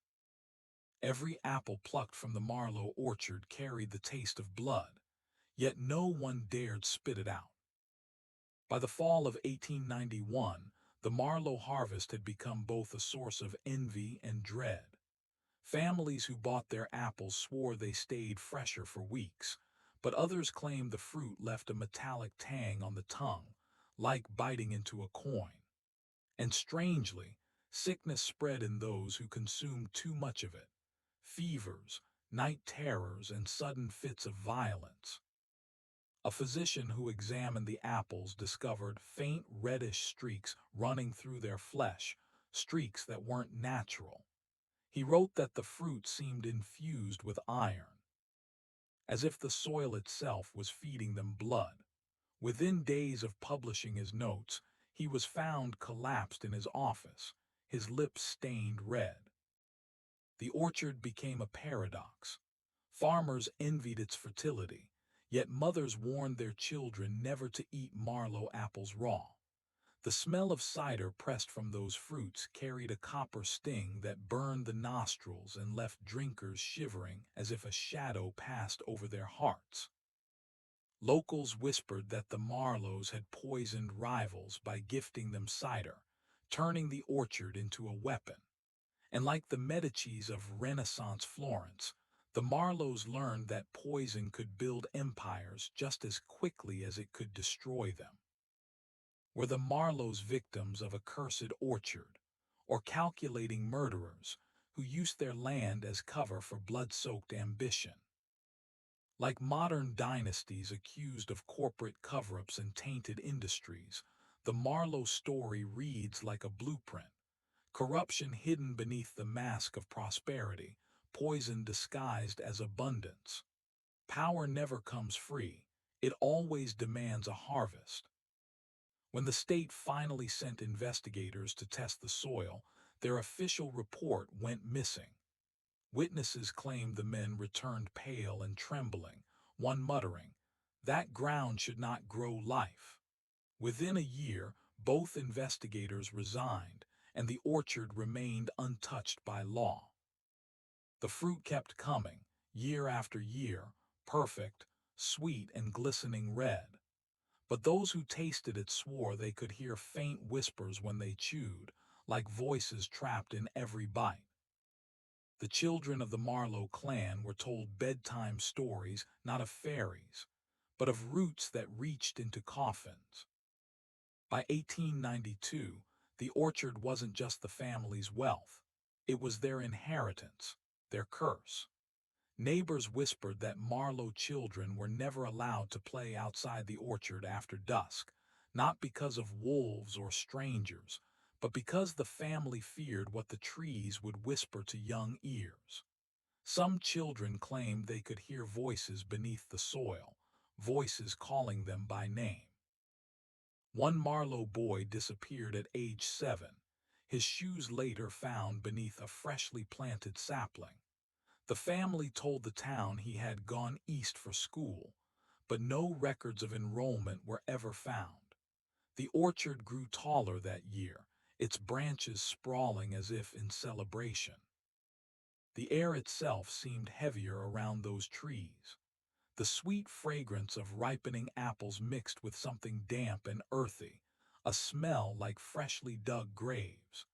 S1: Every apple plucked from the Marlow orchard carried the taste of blood, yet no one dared spit it out. By the fall of 1891, the Marlow harvest had become both a source of envy and dread. Families who bought their apples swore they stayed fresher for weeks, but others claimed the fruit left a metallic tang on the tongue, like biting into a coin. And strangely, sickness spread in those who consumed too much of it. Fevers, night terrors, and sudden fits of violence. A physician who examined the apples discovered faint reddish streaks running through their flesh, streaks that weren't natural. He wrote that the fruit seemed infused with iron, as if the soil itself was feeding them blood. Within days of publishing his notes, he was found collapsed in his office, his lips stained red. The orchard became a paradox. Farmers envied its fertility, yet mothers warned their children never to eat Marlow apples raw. The smell of cider pressed from those fruits carried a copper sting that burned the nostrils and left drinkers shivering as if a shadow passed over their hearts. Locals whispered that the Marlows had poisoned rivals by gifting them cider, turning the orchard into a weapon. And like the Medicis of Renaissance Florence, the Marlows learned that poison could build empires just as quickly as it could destroy them. Were the Marlows victims of a cursed orchard, or calculating murderers who used their land as cover for blood-soaked ambition? Like modern dynasties accused of corporate cover-ups and tainted industries, the Marlow story reads like a blueprint. Corruption hidden beneath the mask of prosperity, poison disguised as abundance. Power never comes free, it always demands a harvest. When the state finally sent investigators to test the soil, their official report went missing. Witnesses claimed the men returned pale and trembling, one muttering, "That ground should not grow life." Within a year, both investigators resigned, and the orchard remained untouched by law. The fruit kept coming, year after year, perfect, sweet, and glistening red. But those who tasted it swore they could hear faint whispers when they chewed, like voices trapped in every bite. The children of the Marlow clan were told bedtime stories not of fairies, but of roots that reached into coffins. By 1892, the orchard wasn't just the family's wealth. It was their inheritance, their curse. Neighbors whispered that Marlow children were never allowed to play outside the orchard after dusk, not because of wolves or strangers, but because the family feared what the trees would whisper to young ears. Some children claimed they could hear voices beneath the soil, voices calling them by name. One Marlow boy disappeared at age 7, his shoes later found beneath a freshly planted sapling. The family told the town he had gone east for school, but no records of enrollment were ever found. The orchard grew taller that year, its branches sprawling as if in celebration. The air itself seemed heavier around those trees. The sweet fragrance of ripening apples mixed with something damp and earthy, a smell like freshly dug graves.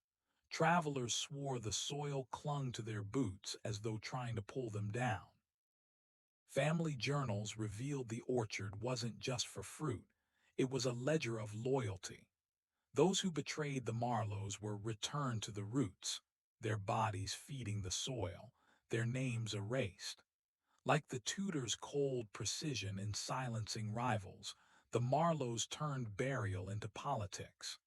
S1: Travelers swore the soil clung to their boots as though trying to pull them down. Family journals revealed the orchard wasn't just for fruit, it was a ledger of loyalty. Those who betrayed the Marlows were returned to the roots, their bodies feeding the soil, their names erased. Like the Tudors' cold precision in silencing rivals, the Marlows turned burial into politics.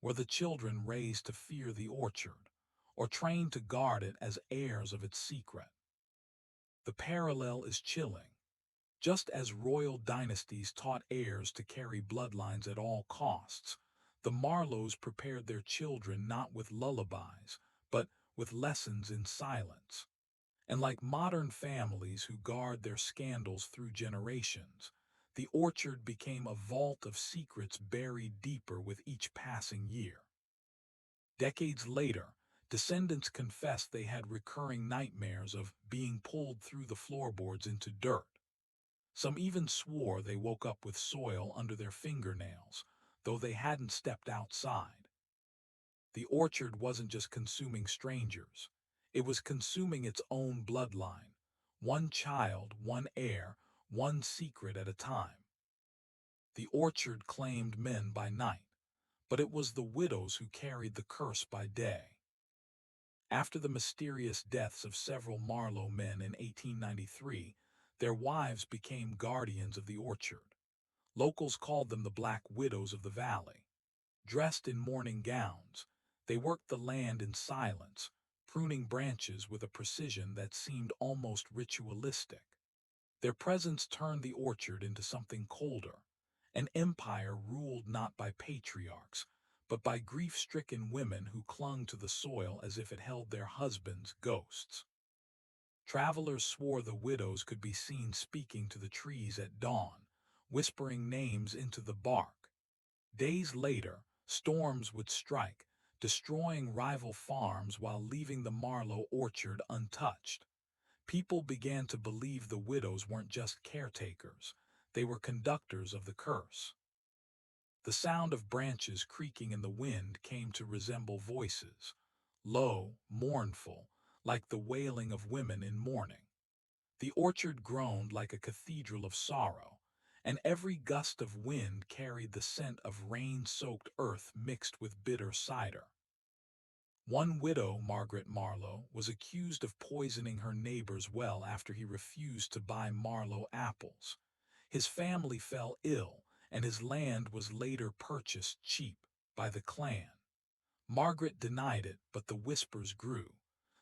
S1: Were the children raised to fear the orchard, or trained to guard it as heirs of its secret? The parallel is chilling. Just as royal dynasties taught heirs to carry bloodlines at all costs, the Marlows prepared their children not with lullabies, but with lessons in silence. And like modern families who guard their scandals through generations, the orchard became a vault of secrets buried deeper with each passing year. Decades later, descendants confessed they had recurring nightmares of being pulled through the floorboards into dirt. Some even swore they woke up with soil under their fingernails, though they hadn't stepped outside. The orchard wasn't just consuming strangers. It was consuming its own bloodline. One child, one heir, one secret at a time. The orchard claimed men by night, but it was the widows who carried the curse by day. After the mysterious deaths of several Marlow men in 1893, their wives became guardians of the orchard. Locals called them the Black Widows of the Valley. Dressed in mourning gowns, they worked the land in silence, pruning branches with a precision that seemed almost ritualistic. Their presence turned the orchard into something colder, an empire ruled not by patriarchs, but by grief-stricken women who clung to the soil as if it held their husbands' ghosts. Travelers swore the widows could be seen speaking to the trees at dawn, whispering names into the bark. Days later, storms would strike, destroying rival farms while leaving the Marlow orchard untouched. People began to believe the widows weren't just caretakers, they were conductors of the curse. The sound of branches creaking in the wind came to resemble voices, low, mournful, like the wailing of women in mourning. The orchard groaned like a cathedral of sorrow, and every gust of wind carried the scent of rain-soaked earth mixed with bitter cider. One widow, Margaret Marlow, was accused of poisoning her neighbor's well after he refused to buy Marlow apples. His family fell ill, and his land was later purchased cheap by the clan. Margaret denied it, but the whispers grew.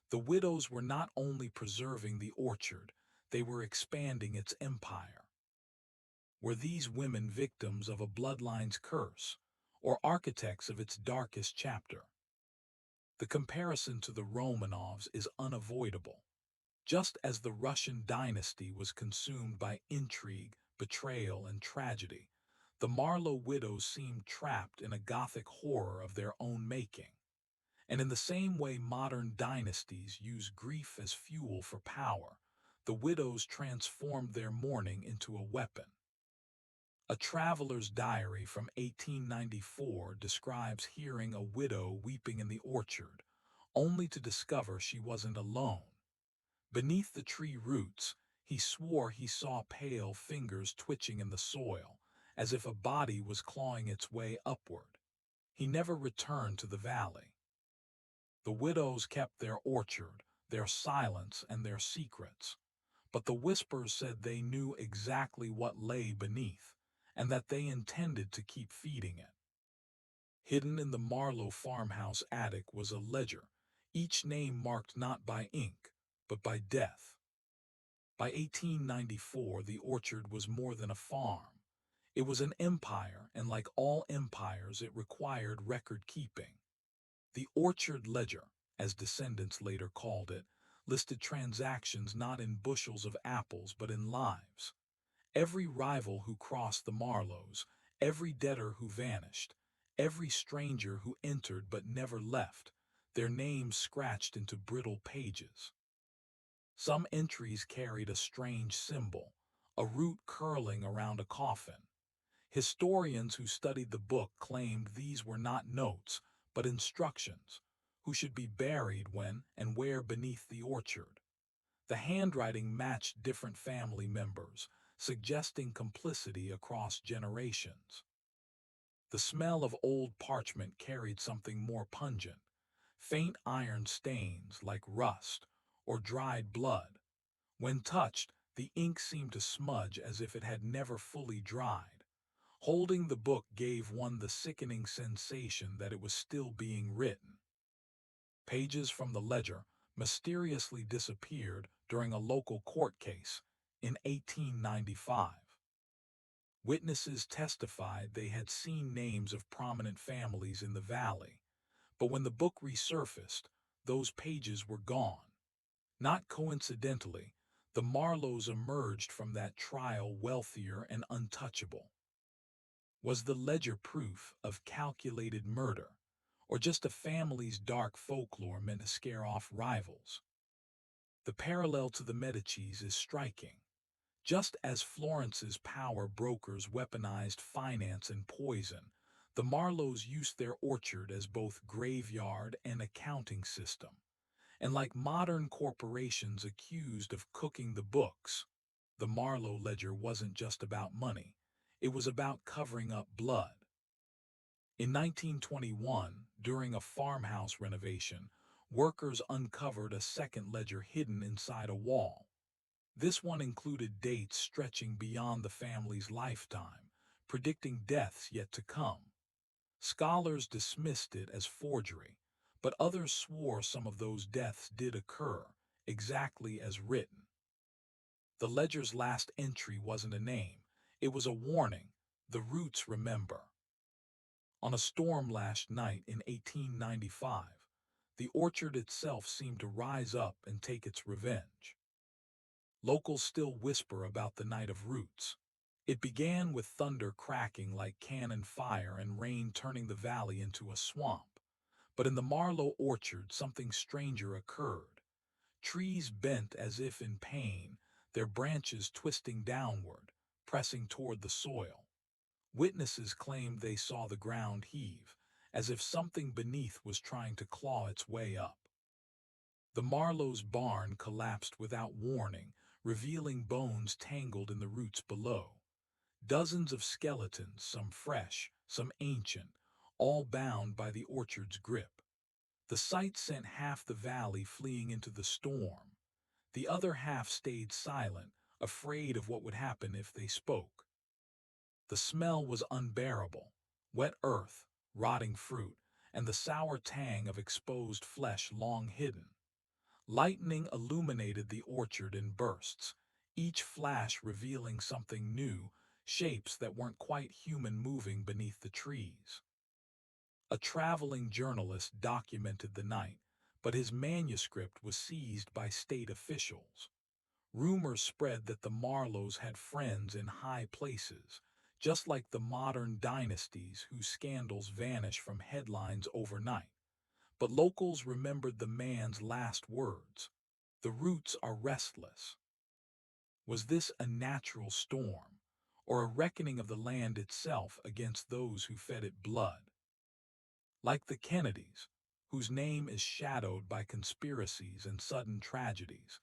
S1: The widows were not only preserving the orchard, they were expanding its empire. Were these women victims of a bloodline's curse, or architects of its darkest chapter? The comparison to the Romanovs is unavoidable. Just as the Russian dynasty was consumed by intrigue, betrayal, and tragedy, the Marlow widows seemed trapped in a Gothic horror of their own making. And in the same way modern dynasties use grief as fuel for power, the widows transformed their mourning into a weapon. A traveler's diary from 1894 describes hearing a widow weeping in the orchard, only to discover she wasn't alone. Beneath the tree roots, he swore he saw pale fingers twitching in the soil, as if a body was clawing its way upward. He never returned to the valley. The widows kept their orchard, their silence, and their secrets. But the whispers said they knew exactly what lay beneath, and that they intended to keep feeding it. Hidden in the Marlow farmhouse attic was a ledger, each name marked not by ink, but by death. By 1894, the orchard was more than a farm. It was an empire, and like all empires, it required record-keeping. The orchard ledger, as descendants later called it, listed transactions not in bushels of apples but in lives. Every rival who crossed the Marlows, every debtor who vanished, every stranger who entered but never left, their names scratched into brittle pages. Some entries carried a strange symbol, a root curling around a coffin. Historians who studied the book claimed these were not notes, but instructions, who should be buried when and where beneath the orchard. The handwriting matched different family members, suggesting complicity across generations. The smell of old parchment carried something more pungent, faint iron stains like rust or dried blood. When touched, the ink seemed to smudge as if it had never fully dried. Holding the book gave one the sickening sensation that it was still being written. Pages from the ledger mysteriously disappeared during a local court case in 1895. Witnesses testified they had seen names of prominent families in the valley, but when the book resurfaced, those pages were gone. Not coincidentally, the Marlows emerged from that trial wealthier and untouchable. Was the ledger proof of calculated murder, or just a family's dark folklore meant to scare off rivals? The parallel to the Medicis is striking. Just as Florence's power brokers weaponized finance and poison, the Marlows used their orchard as both graveyard and accounting system. And like modern corporations accused of cooking the books, the Marlow ledger wasn't just about money. It was about covering up blood. In 1921, during a farmhouse renovation, workers uncovered a second ledger hidden inside a wall. This one included dates stretching beyond the family's lifetime, predicting deaths yet to come. Scholars dismissed it as forgery, but others swore some of those deaths did occur, exactly as written. The ledger's last entry wasn't a name, it was a warning. The roots remember. On a storm-lashed night in 1895, the orchard itself seemed to rise up and take its revenge. Locals still whisper about the Night of Roots. It began with thunder cracking like cannon fire and rain turning the valley into a swamp. But in the Marlow orchard, something stranger occurred. Trees bent as if in pain, their branches twisting downward, pressing toward the soil. Witnesses claimed they saw the ground heave, as if something beneath was trying to claw its way up. The Marlows' barn collapsed without warning, revealing bones tangled in the roots below. Dozens of skeletons, some fresh, some ancient, all bound by the orchard's grip. The sight sent half the valley fleeing into the storm. The other half stayed silent, afraid of what would happen if they spoke. The smell was unbearable: wet earth, rotting fruit, and the sour tang of exposed flesh long hidden. Lightning illuminated the orchard in bursts, each flash revealing something new, shapes that weren't quite human moving beneath the trees. A traveling journalist documented the night, but his manuscript was seized by state officials. Rumors spread that the Marlows had friends in high places, just like the modern dynasties whose scandals vanish from headlines overnight. But locals remembered the man's last words: "The roots are restless." Was this a natural storm, or a reckoning of the land itself against those who fed it blood? Like the Kennedys, whose name is shadowed by conspiracies and sudden tragedies,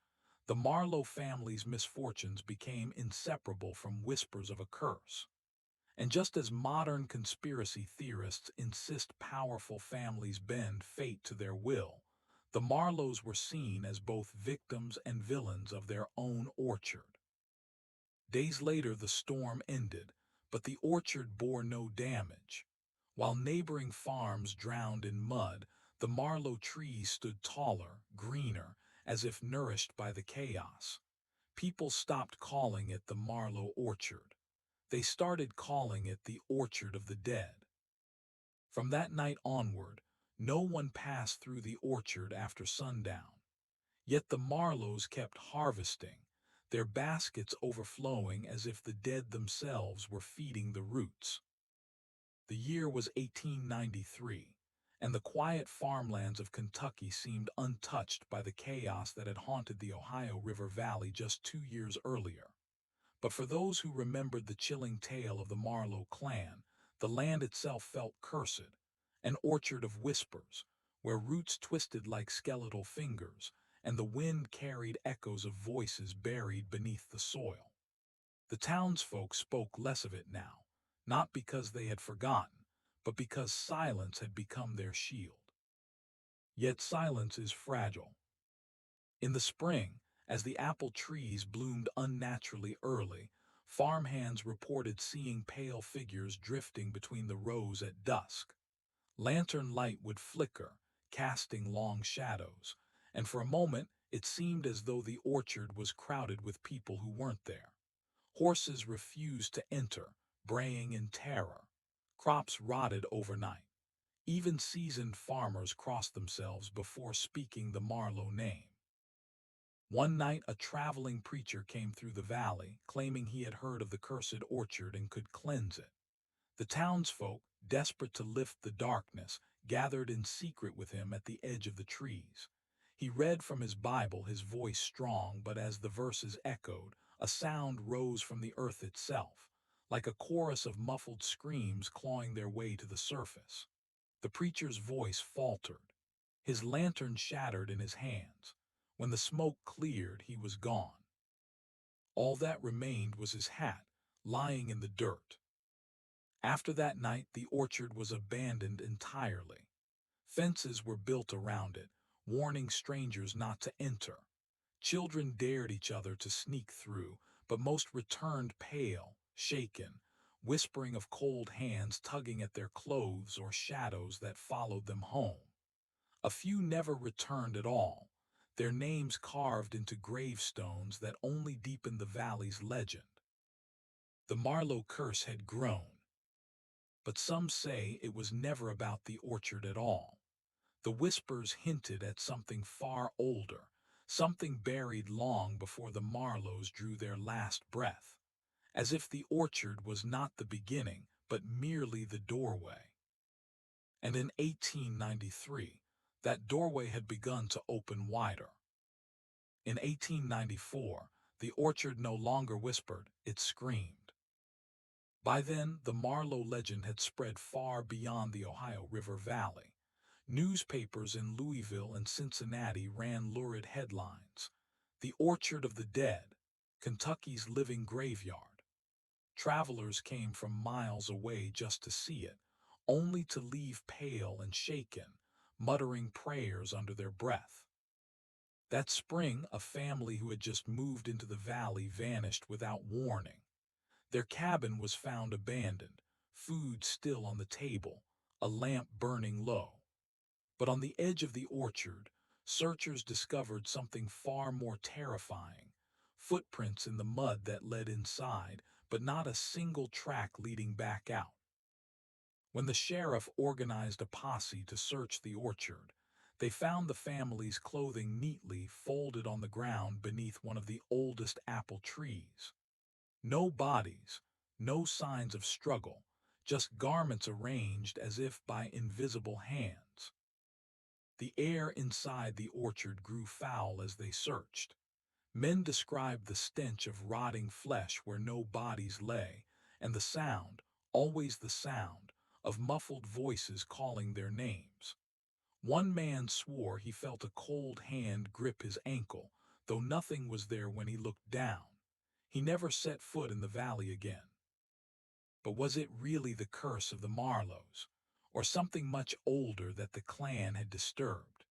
S1: the Marlow family's misfortunes became inseparable from whispers of a curse. And just as modern conspiracy theorists insist powerful families bend fate to their will, the Marlows were seen as both victims and villains of their own orchard. Days later the storm ended, but the orchard bore no damage. While neighboring farms drowned in mud, the Marlow trees stood taller, greener, as if nourished by the chaos. People stopped calling it the Marlow orchard. They started calling it the Orchard of the Dead. From that night onward, no one passed through the orchard after sundown. Yet the Marlows kept harvesting, their baskets overflowing as if the dead themselves were feeding the roots. The year was 1893, and the quiet farmlands of Kentucky seemed untouched by the chaos that had haunted the Ohio River Valley just 2 years earlier. But for those who remembered the chilling tale of the Marlow Clan, the land itself felt cursed, an orchard of whispers, where roots twisted like skeletal fingers, and the wind carried echoes of voices buried beneath the soil. The townsfolk spoke less of it now, not because they had forgotten, but because silence had become their shield. Yet silence is fragile. In the spring, as the apple trees bloomed unnaturally early, farmhands reported seeing pale figures drifting between the rows at dusk. Lantern light would flicker, casting long shadows, and for a moment it seemed as though the orchard was crowded with people who weren't there. Horses refused to enter, braying in terror. Crops rotted overnight. Even seasoned farmers crossed themselves before speaking the Marlow name. One night a traveling preacher came through the valley, claiming he had heard of the cursed orchard and could cleanse it. The townsfolk, desperate to lift the darkness, gathered in secret with him at the edge of the trees. He read from his Bible, his voice strong, but as the verses echoed, a sound rose from the earth itself, like a chorus of muffled screams clawing their way to the surface. The preacher's voice faltered. His lantern shattered in his hands. When the smoke cleared, he was gone. All that remained was his hat, lying in the dirt. After that night, the orchard was abandoned entirely. Fences were built around it, warning strangers not to enter. Children dared each other to sneak through, but most returned pale, shaken, whispering of cold hands tugging at their clothes or shadows that followed them home. A few never returned at all, their names carved into gravestones that only deepened the valley's legend. The Marlow curse had grown, but some say it was never about the orchard at all. The whispers hinted at something far older, something buried long before the Marlows drew their last breath, as if the orchard was not the beginning, but merely the doorway. And in 1893, that doorway had begun to open wider. In 1894, the orchard no longer whispered, it screamed. By then, the Marlow legend had spread far beyond the Ohio River Valley. Newspapers in Louisville and Cincinnati ran lurid headlines. The Orchard of the Dead, Kentucky's living graveyard. Travelers came from miles away just to see it, only to leave pale and shaken, muttering prayers under their breath. That spring, a family who had just moved into the valley vanished without warning. Their cabin was found abandoned, food still on the table, a lamp burning low. But on the edge of the orchard, searchers discovered something far more terrifying. Footprints in the mud that led inside, but not a single track leading back out. When the sheriff organized a posse to search the orchard, they found the family's clothing neatly folded on the ground beneath one of the oldest apple trees. No bodies, no signs of struggle, just garments arranged as if by invisible hands. The air inside the orchard grew foul as they searched. Men described the stench of rotting flesh where no bodies lay, and the sound, always the sound, of muffled voices calling their names. One man swore he felt a cold hand grip his ankle, though nothing was there when he looked down. He never set foot in the valley again. But was it really the curse of the Marlows, or something much older that the clan had disturbed?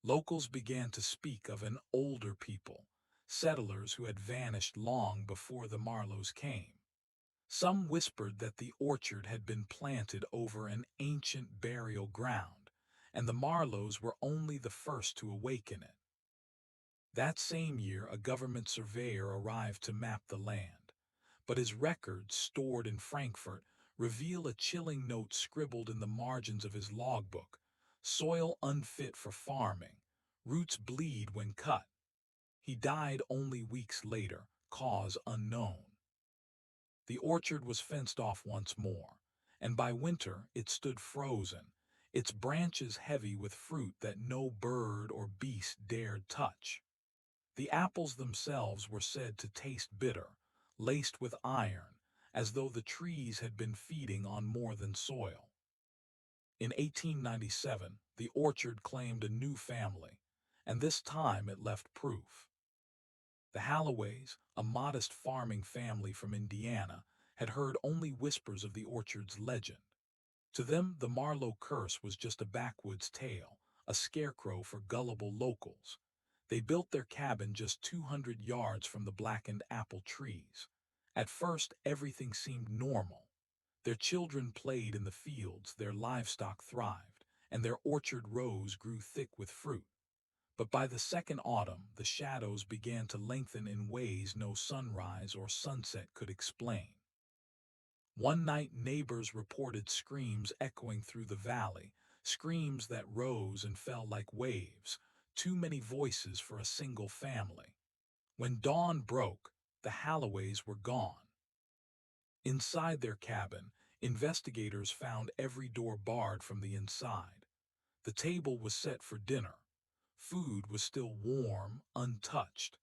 S1: Locals began to speak of an older people, settlers who had vanished long before the Marlows came. Some whispered that the orchard had been planted over an ancient burial ground, and the Marlows were only the first to awaken it. That same year, a government surveyor arrived to map the land, but his records, stored in Frankfurt, reveal a chilling note scribbled in the margins of his logbook: soil unfit for farming, roots bleed when cut. He died only weeks later, cause unknown. The orchard was fenced off once more, and by winter it stood frozen, its branches heavy with fruit that no bird or beast dared touch. The apples themselves were said to taste bitter, laced with iron, as though the trees had been feeding on more than soil. In 1897, the orchard claimed a new family, and this time it left proof. The Halloways, a modest farming family from Indiana, had heard only whispers of the orchard's legend. To them, the Marlow curse was just a backwoods tale, a scarecrow for gullible locals. They built their cabin just 200 yards from the blackened apple trees. At first, everything seemed normal. Their children played in the fields, their livestock thrived, and their orchard rows grew thick with fruit. But by the second autumn, the shadows began to lengthen in ways no sunrise or sunset could explain. One night, neighbors reported screams echoing through the valley, screams that rose and fell like waves, too many voices for a single family. When dawn broke, the Halloways were gone. Inside their cabin, investigators found every door barred from the inside. The table was set for dinner. Food was still warm, untouched.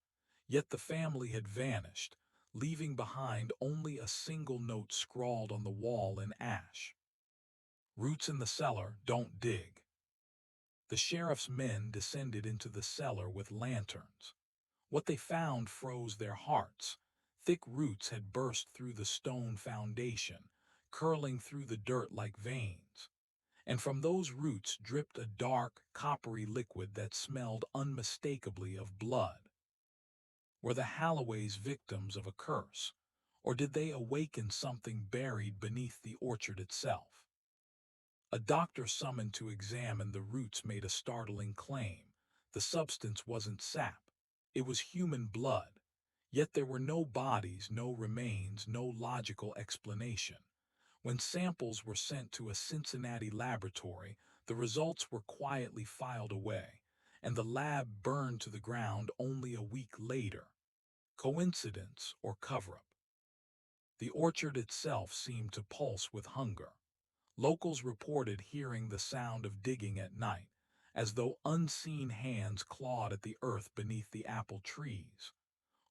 S1: Yet the family had vanished, leaving behind only a single note scrawled on the wall in ash. Roots in the cellar, don't dig. The sheriff's men descended into the cellar with lanterns. What they found froze their hearts. Thick roots had burst through the stone foundation, curling through the dirt like veins. And from those roots dripped a dark, coppery liquid that smelled unmistakably of blood. Were the Halloways victims of a curse, or did they awaken something buried beneath the orchard itself? A doctor summoned to examine the roots made a startling claim. The substance wasn't sap. It was human blood. Yet there were no bodies, no remains, no logical explanation. When samples were sent to a Cincinnati laboratory, the results were quietly filed away, and the lab burned to the ground only a week later. Coincidence or cover-up? The orchard itself seemed to pulse with hunger. Locals reported hearing the sound of digging at night, as though unseen hands clawed at the earth beneath the apple trees.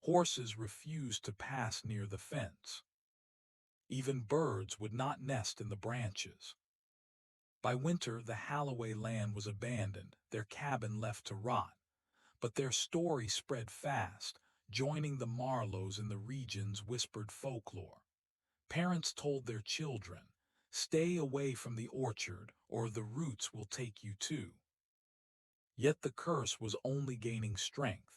S1: Horses refused to pass near the fence. Even birds would not nest in the branches. By winter, the Halloway land was abandoned, their cabin left to rot. But their story spread fast, joining the Marlows in the region's whispered folklore. Parents told their children, "Stay away from the orchard, or the roots will take you too." Yet the curse was only gaining strength,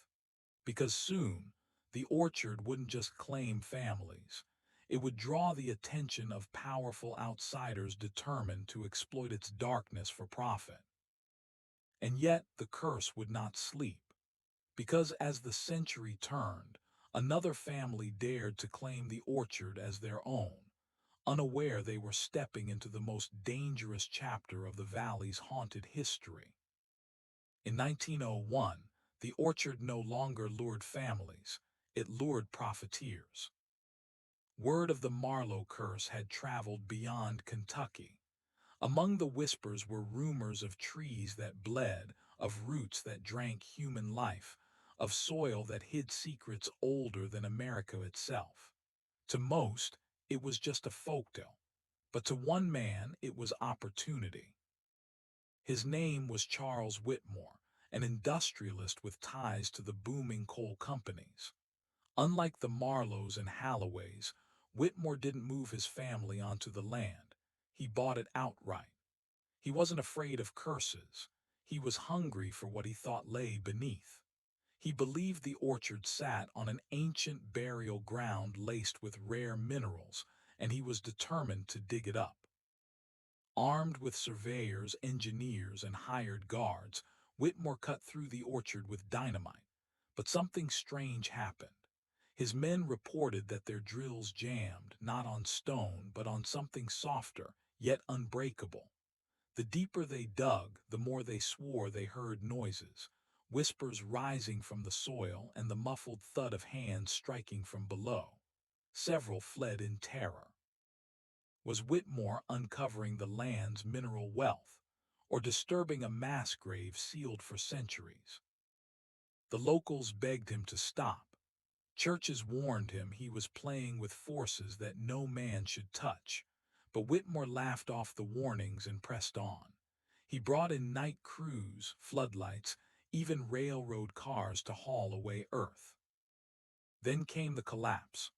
S1: because soon the orchard wouldn't just claim families. It would draw the attention of powerful outsiders determined to exploit its darkness for profit. And yet the curse would not sleep, because as the century turned, another family dared to claim the orchard as their own, unaware they were stepping into the most dangerous chapter of the valley's haunted history. In 1901, the orchard no longer lured families, it lured profiteers. Word of the Marlow curse had traveled beyond Kentucky. Among the whispers were rumors of trees that bled, of roots that drank human life, of soil that hid secrets older than America itself. To most, it was just a folktale, but to one man it was opportunity. His name was Charles Whitmore, an industrialist with ties to the booming coal companies. Unlike the Marlows and Halloways, Whitmore didn't move his family onto the land. He bought it outright. He wasn't afraid of curses. He was hungry for what he thought lay beneath. He believed the orchard sat on an ancient burial ground laced with rare minerals, and he was determined to dig it up. Armed with surveyors, engineers, and hired guards, Whitmore cut through the orchard with dynamite. But something strange happened. His men reported that their drills jammed, not on stone, but on something softer, yet unbreakable. The deeper they dug, the more they swore they heard noises, whispers rising from the soil and the muffled thud of hands striking from below. Several fled in terror. Was Whitmore uncovering the land's mineral wealth, or disturbing a mass grave sealed for centuries? The locals begged him to stop. Churches warned him he was playing with forces that no man should touch. But Whitmore laughed off the warnings and pressed on. He brought in night crews, floodlights, even railroad cars to haul away earth. Then came the collapse.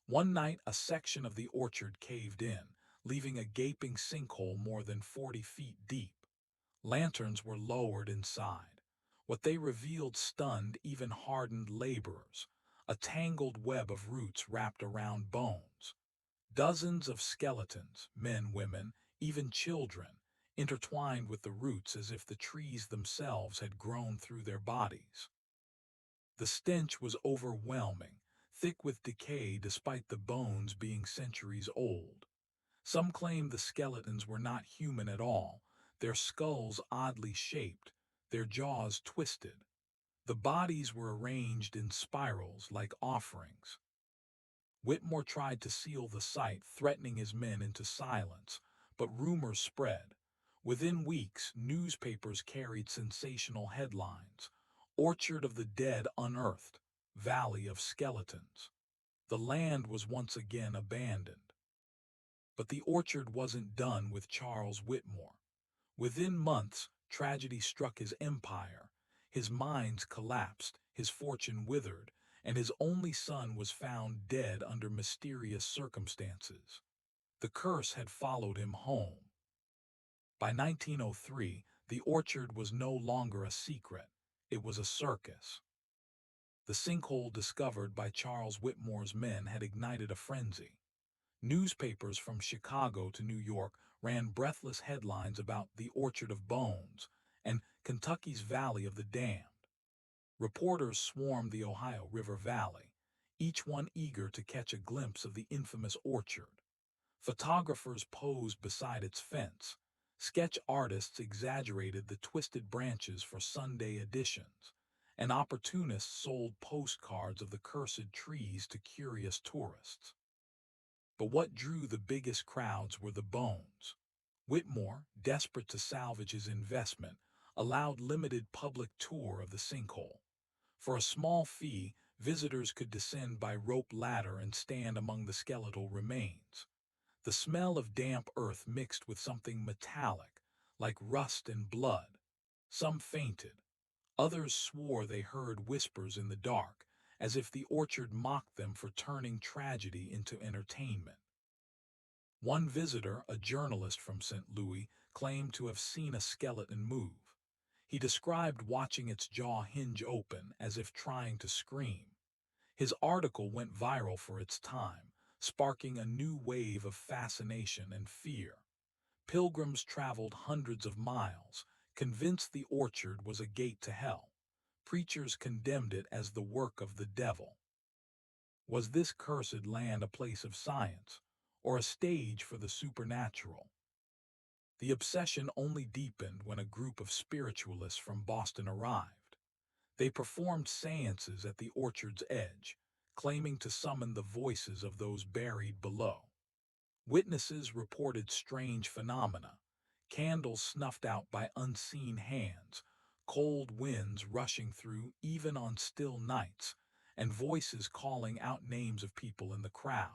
S1: One night, a section of the orchard caved in, leaving a gaping sinkhole more than 40 feet deep. Lanterns were lowered inside. What they revealed stunned even hardened laborers. A tangled web of roots wrapped around bones. Dozens of skeletons, men, women, even children, intertwined with the roots as if the trees themselves had grown through their bodies. The stench was overwhelming, thick with decay despite the bones being centuries old. Some claimed the skeletons were not human at all, their skulls oddly shaped, their jaws twisted. The bodies were arranged in spirals like offerings. Whitmore tried to seal the site, threatening his men into silence, but rumors spread. Within weeks, newspapers carried sensational headlines. Orchard of the Dead unearthed. Valley of Skeletons. The land was once again abandoned. But the orchard wasn't done with Charles Whitmore. Within months, tragedy struck his empire. His mines collapsed, his fortune withered, and his only son was found dead under mysterious circumstances. The curse had followed him home. By 1903, the orchard was no longer a secret. It was a circus. The sinkhole discovered by Charles Whitmore's men had ignited a frenzy. Newspapers from Chicago to New York ran breathless headlines about the Orchard of Bones and Kentucky's Valley of the Damned. Reporters swarmed the Ohio River Valley, each one eager to catch a glimpse of the infamous orchard. Photographers posed beside its fence. Sketch artists exaggerated the twisted branches for Sunday editions, and opportunists sold postcards of the cursed trees to curious tourists. But what drew the biggest crowds were the bones. Whitmore, desperate to salvage his investment, allowed limited public tour of the sinkhole. For a small fee, visitors could descend by rope ladder and stand among the skeletal remains. The smell of damp earth mixed with something metallic, like rust and blood. Some fainted. Others swore they heard whispers in the dark, as if the orchard mocked them for turning tragedy into entertainment. One visitor, a journalist from St. Louis, claimed to have seen a skeleton move. He described watching its jaw hinge open as if trying to scream. His article went viral for its time, sparking a new wave of fascination and fear. Pilgrims traveled hundreds of miles, convinced the orchard was a gate to hell. Preachers condemned it as the work of the devil. Was this cursed land a place of science, or a stage for the supernatural? The obsession only deepened when a group of spiritualists from Boston arrived. They performed seances at the orchard's edge, claiming to summon the voices of those buried below. Witnesses reported strange phenomena: candles snuffed out by unseen hands, cold winds rushing through even on still nights, and voices calling out names of people in the crowd.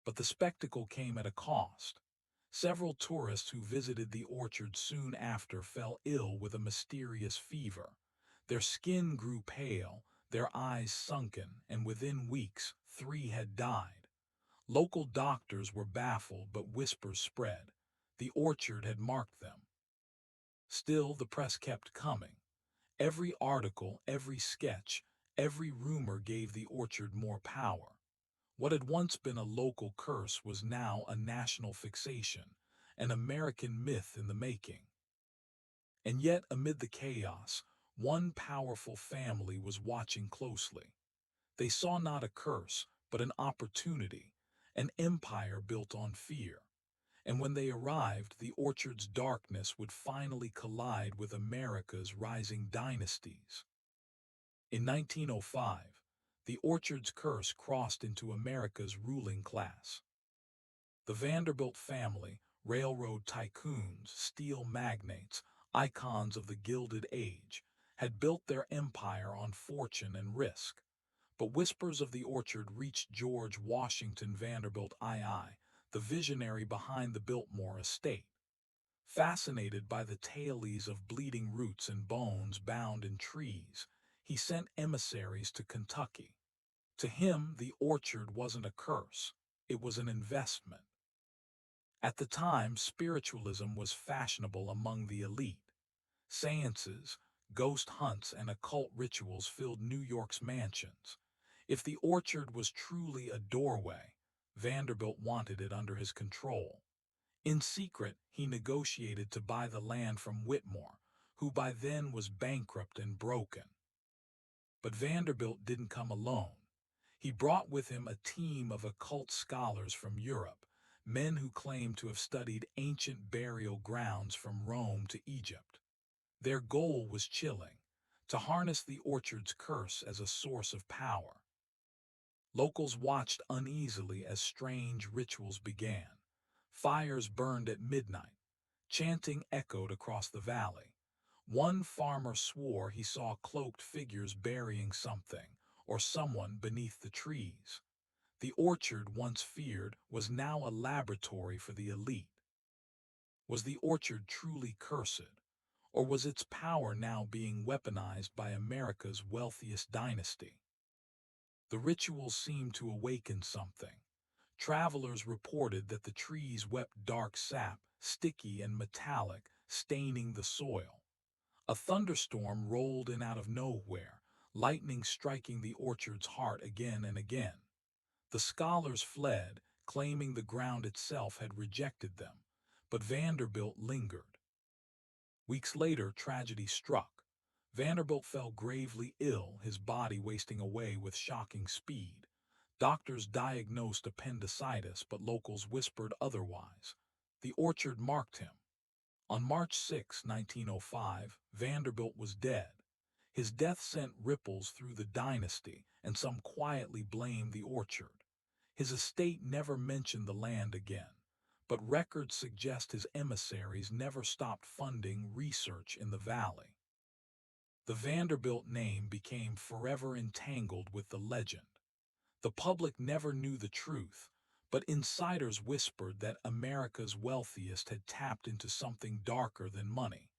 S1: But the spectacle came at a cost. Several tourists who visited the orchard soon after fell ill with a mysterious fever. Their skin grew pale, their eyes sunken, and within weeks, 3 had died. Local doctors were baffled, but whispers spread. The orchard had marked them. Still, the press kept coming. Every article, every sketch, every rumor gave the orchard more power. What had once been a local curse was now a national fixation, an American myth in the making. And yet, amid the chaos, one powerful family was watching closely. They saw not a curse, but an opportunity, an empire built on fear. And when they arrived, the orchard's darkness would finally collide with America's rising dynasties. In 1905, the orchard's curse crossed into America's ruling class. The Vanderbilt family, railroad tycoons, steel magnates, icons of the Gilded Age, had built their empire on fortune and risk. But whispers of the orchard reached George Washington Vanderbilt II, the visionary behind the Biltmore estate. Fascinated by the tales of bleeding roots and bones bound in trees, he sent emissaries to Kentucky. To him, the orchard wasn't a curse, it was an investment. At the time, spiritualism was fashionable among the elite. Seances, ghost hunts, and occult rituals filled New York's mansions. If the orchard was truly a doorway, Vanderbilt wanted it under his control. In secret, he negotiated to buy the land from Whitmore, who by then was bankrupt and broken. But Vanderbilt didn't come alone. He brought with him a team of occult scholars from Europe, men who claimed to have studied ancient burial grounds from Rome to Egypt. Their goal was chilling: to harness the orchard's curse as a source of power. Locals watched uneasily as strange rituals began. Fires burned at midnight. Chanting echoed across the valley. One farmer swore he saw cloaked figures burying something, or someone beneath the trees. The orchard, once feared, was now a laboratory for the elite. Was the orchard truly cursed, or was its power now being weaponized by America's wealthiest dynasty? The rituals seemed to awaken something. Travelers reported that the trees wept dark sap, sticky and metallic, staining the soil. A thunderstorm rolled in out of nowhere, lightning striking the orchard's heart again and again. The scholars fled, claiming the ground itself had rejected them, but Vanderbilt lingered. Weeks later, tragedy struck. Vanderbilt fell gravely ill, his body wasting away with shocking speed. Doctors diagnosed appendicitis, but locals whispered otherwise. The orchard marked him. On March 6, 1905, Vanderbilt was dead. His death sent ripples through the dynasty, and some quietly blamed the orchard. His estate never mentioned the land again, but records suggest his emissaries never stopped funding research in the valley. The Vanderbilt name became forever entangled with the legend. The public never knew the truth, but insiders whispered that America's wealthiest had tapped into something darker than money,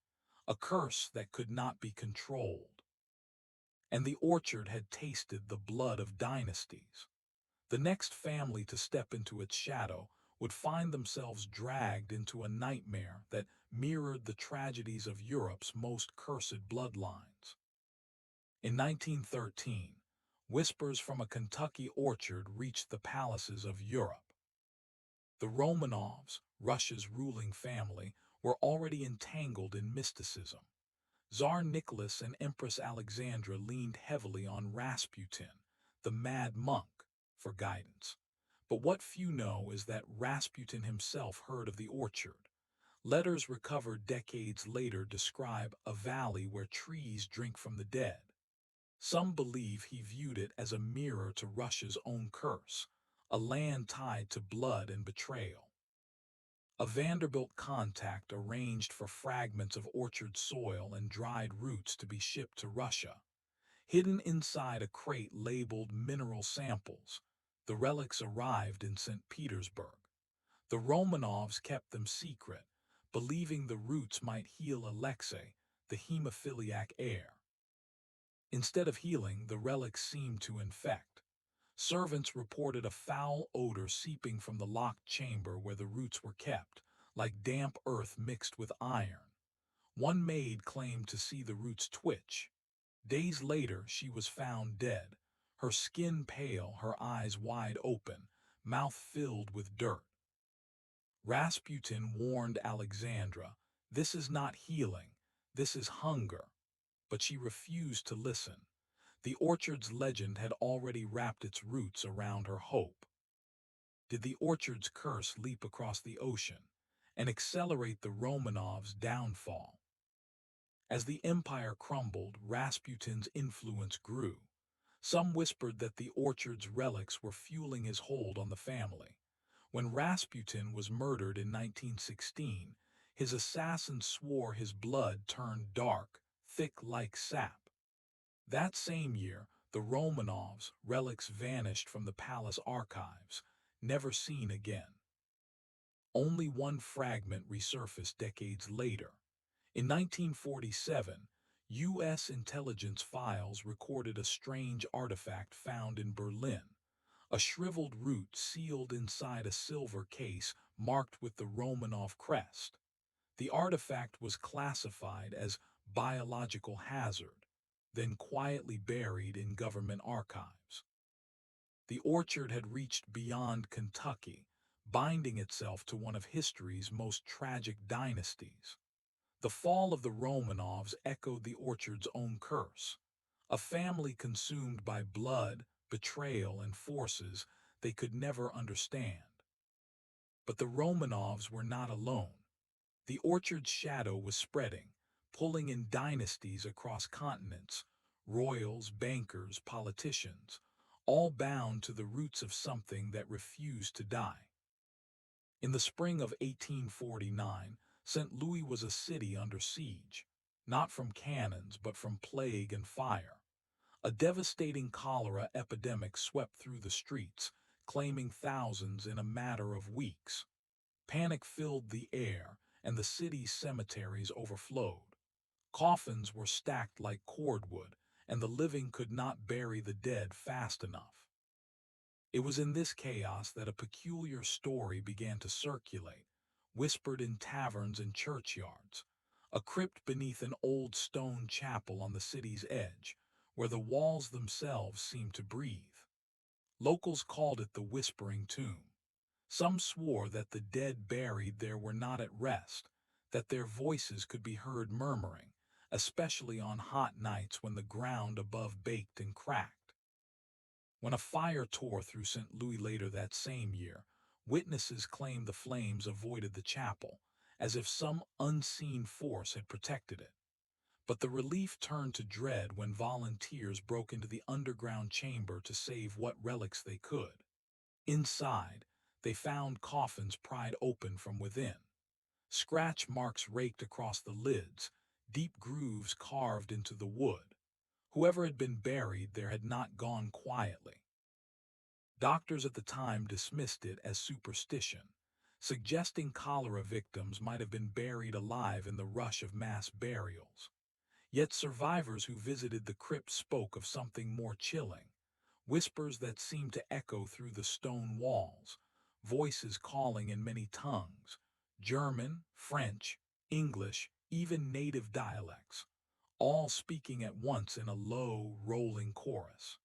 S1: a curse that could not be controlled. And the orchard had tasted the blood of dynasties. The next family to step into its shadow would find themselves dragged into a nightmare that mirrored the tragedies of Europe's most cursed bloodlines. In 1913, whispers from a Kentucky orchard reached the palaces of Europe. The Romanovs, Russia's ruling family, were already entangled in mysticism. Tsar Nicholas and Empress Alexandra leaned heavily on Rasputin, the mad monk, for guidance. But what few know is that Rasputin himself heard of the orchard. Letters recovered decades later describe a valley where trees drink from the dead. Some believe he viewed it as a mirror to Russia's own curse, a land tied to blood and betrayal. A Vanderbilt contact arranged for fragments of orchard soil and dried roots to be shipped to Russia. Hidden inside a crate labeled mineral samples, the relics arrived in St. Petersburg. The Romanovs kept them secret, believing the roots might heal Alexei, the hemophiliac heir. Instead of healing, the relics seemed to infect. Servants reported a foul odor seeping from the locked chamber where the roots were kept, like damp earth mixed with iron. One maid claimed to see the roots twitch. Days later, she was found dead, her skin pale, her eyes wide open, mouth filled with dirt. Rasputin warned Alexandra, "This is not healing, this is hunger." But she refused to listen. The orchard's legend had already wrapped its roots around her hope. Did the orchard's curse leap across the ocean and accelerate the Romanovs' downfall? As the empire crumbled, Rasputin's influence grew. Some whispered that the orchard's relics were fueling his hold on the family. When Rasputin was murdered in 1916, his assassins swore his blood turned dark, thick like sap. That same year, the Romanovs' relics vanished from the palace archives, never seen again. Only one fragment resurfaced decades later. In 1947, U.S. intelligence files recorded a strange artifact found in Berlin, a shriveled root sealed inside a silver case marked with the Romanov crest. The artifact was classified as biological hazard, then quietly buried in government archives. The orchard had reached beyond Kentucky, binding itself to one of history's most tragic dynasties. The fall of the Romanovs echoed the orchard's own curse, a family consumed by blood, betrayal, and forces they could never understand. But the Romanovs were not alone. The orchard's shadow was spreading, pulling in dynasties across continents, royals, bankers, politicians, all bound to the roots of something that refused to die. In the spring of 1849, St. Louis was a city under siege, not from cannons but from plague and fire. A devastating cholera epidemic swept through the streets, claiming thousands in a matter of weeks. Panic filled the air, and the city's cemeteries overflowed. Coffins were stacked like cordwood, and the living could not bury the dead fast enough. It was in this chaos that a peculiar story began to circulate, whispered in taverns and churchyards. A crypt beneath an old stone chapel on the city's edge, where the walls themselves seemed to breathe. Locals called it the Whispering Tomb. Some swore that the dead buried there were not at rest, that their voices could be heard murmuring, especially on hot nights when the ground above baked and cracked. When a fire tore through St. Louis later that same year, witnesses claimed the flames avoided the chapel, as if some unseen force had protected it. But the relief turned to dread when volunteers broke into the underground chamber to save what relics they could. Inside, they found coffins pried open from within, scratch marks raked across the lids, deep grooves carved into the wood. Whoever had been buried there had not gone quietly. Doctors at the time dismissed it as superstition, suggesting cholera victims might have been buried alive in the rush of mass burials. Yet survivors who visited the crypt spoke of something more chilling, whispers that seemed to echo through the stone walls, voices calling in many tongues, German, French, English, even native dialects, all speaking at once in a low, rolling chorus.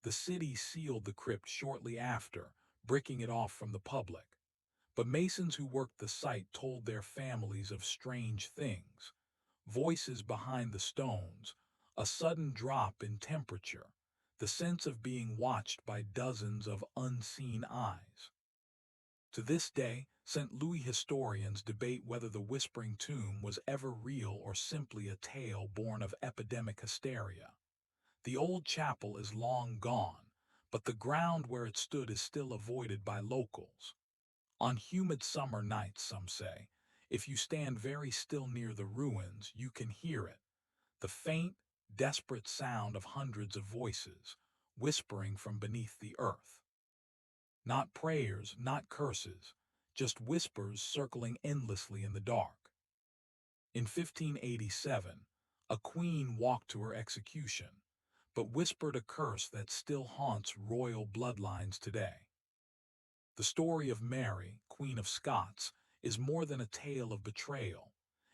S1: The city sealed the crypt shortly after, bricking it off from the public. But masons who worked the site told their families of strange things. Voices behind the stones, a sudden drop in temperature, the sense of being watched by dozens of unseen eyes. To this day, St. Louis historians debate whether the Whispering Tomb was ever real or simply a tale born of epidemic hysteria. The old chapel is long gone, but the ground where it stood is still avoided by locals. On humid summer nights, some say, if you stand very still near the ruins, you can hear it, the faint, desperate sound of hundreds of voices, whispering from beneath the earth. Not prayers, not curses, just whispers circling endlessly in the dark. In 1587, a queen walked to her execution, but whispered a curse that still haunts royal bloodlines today. The story of Mary, Queen of Scots, is more than a tale of betrayal.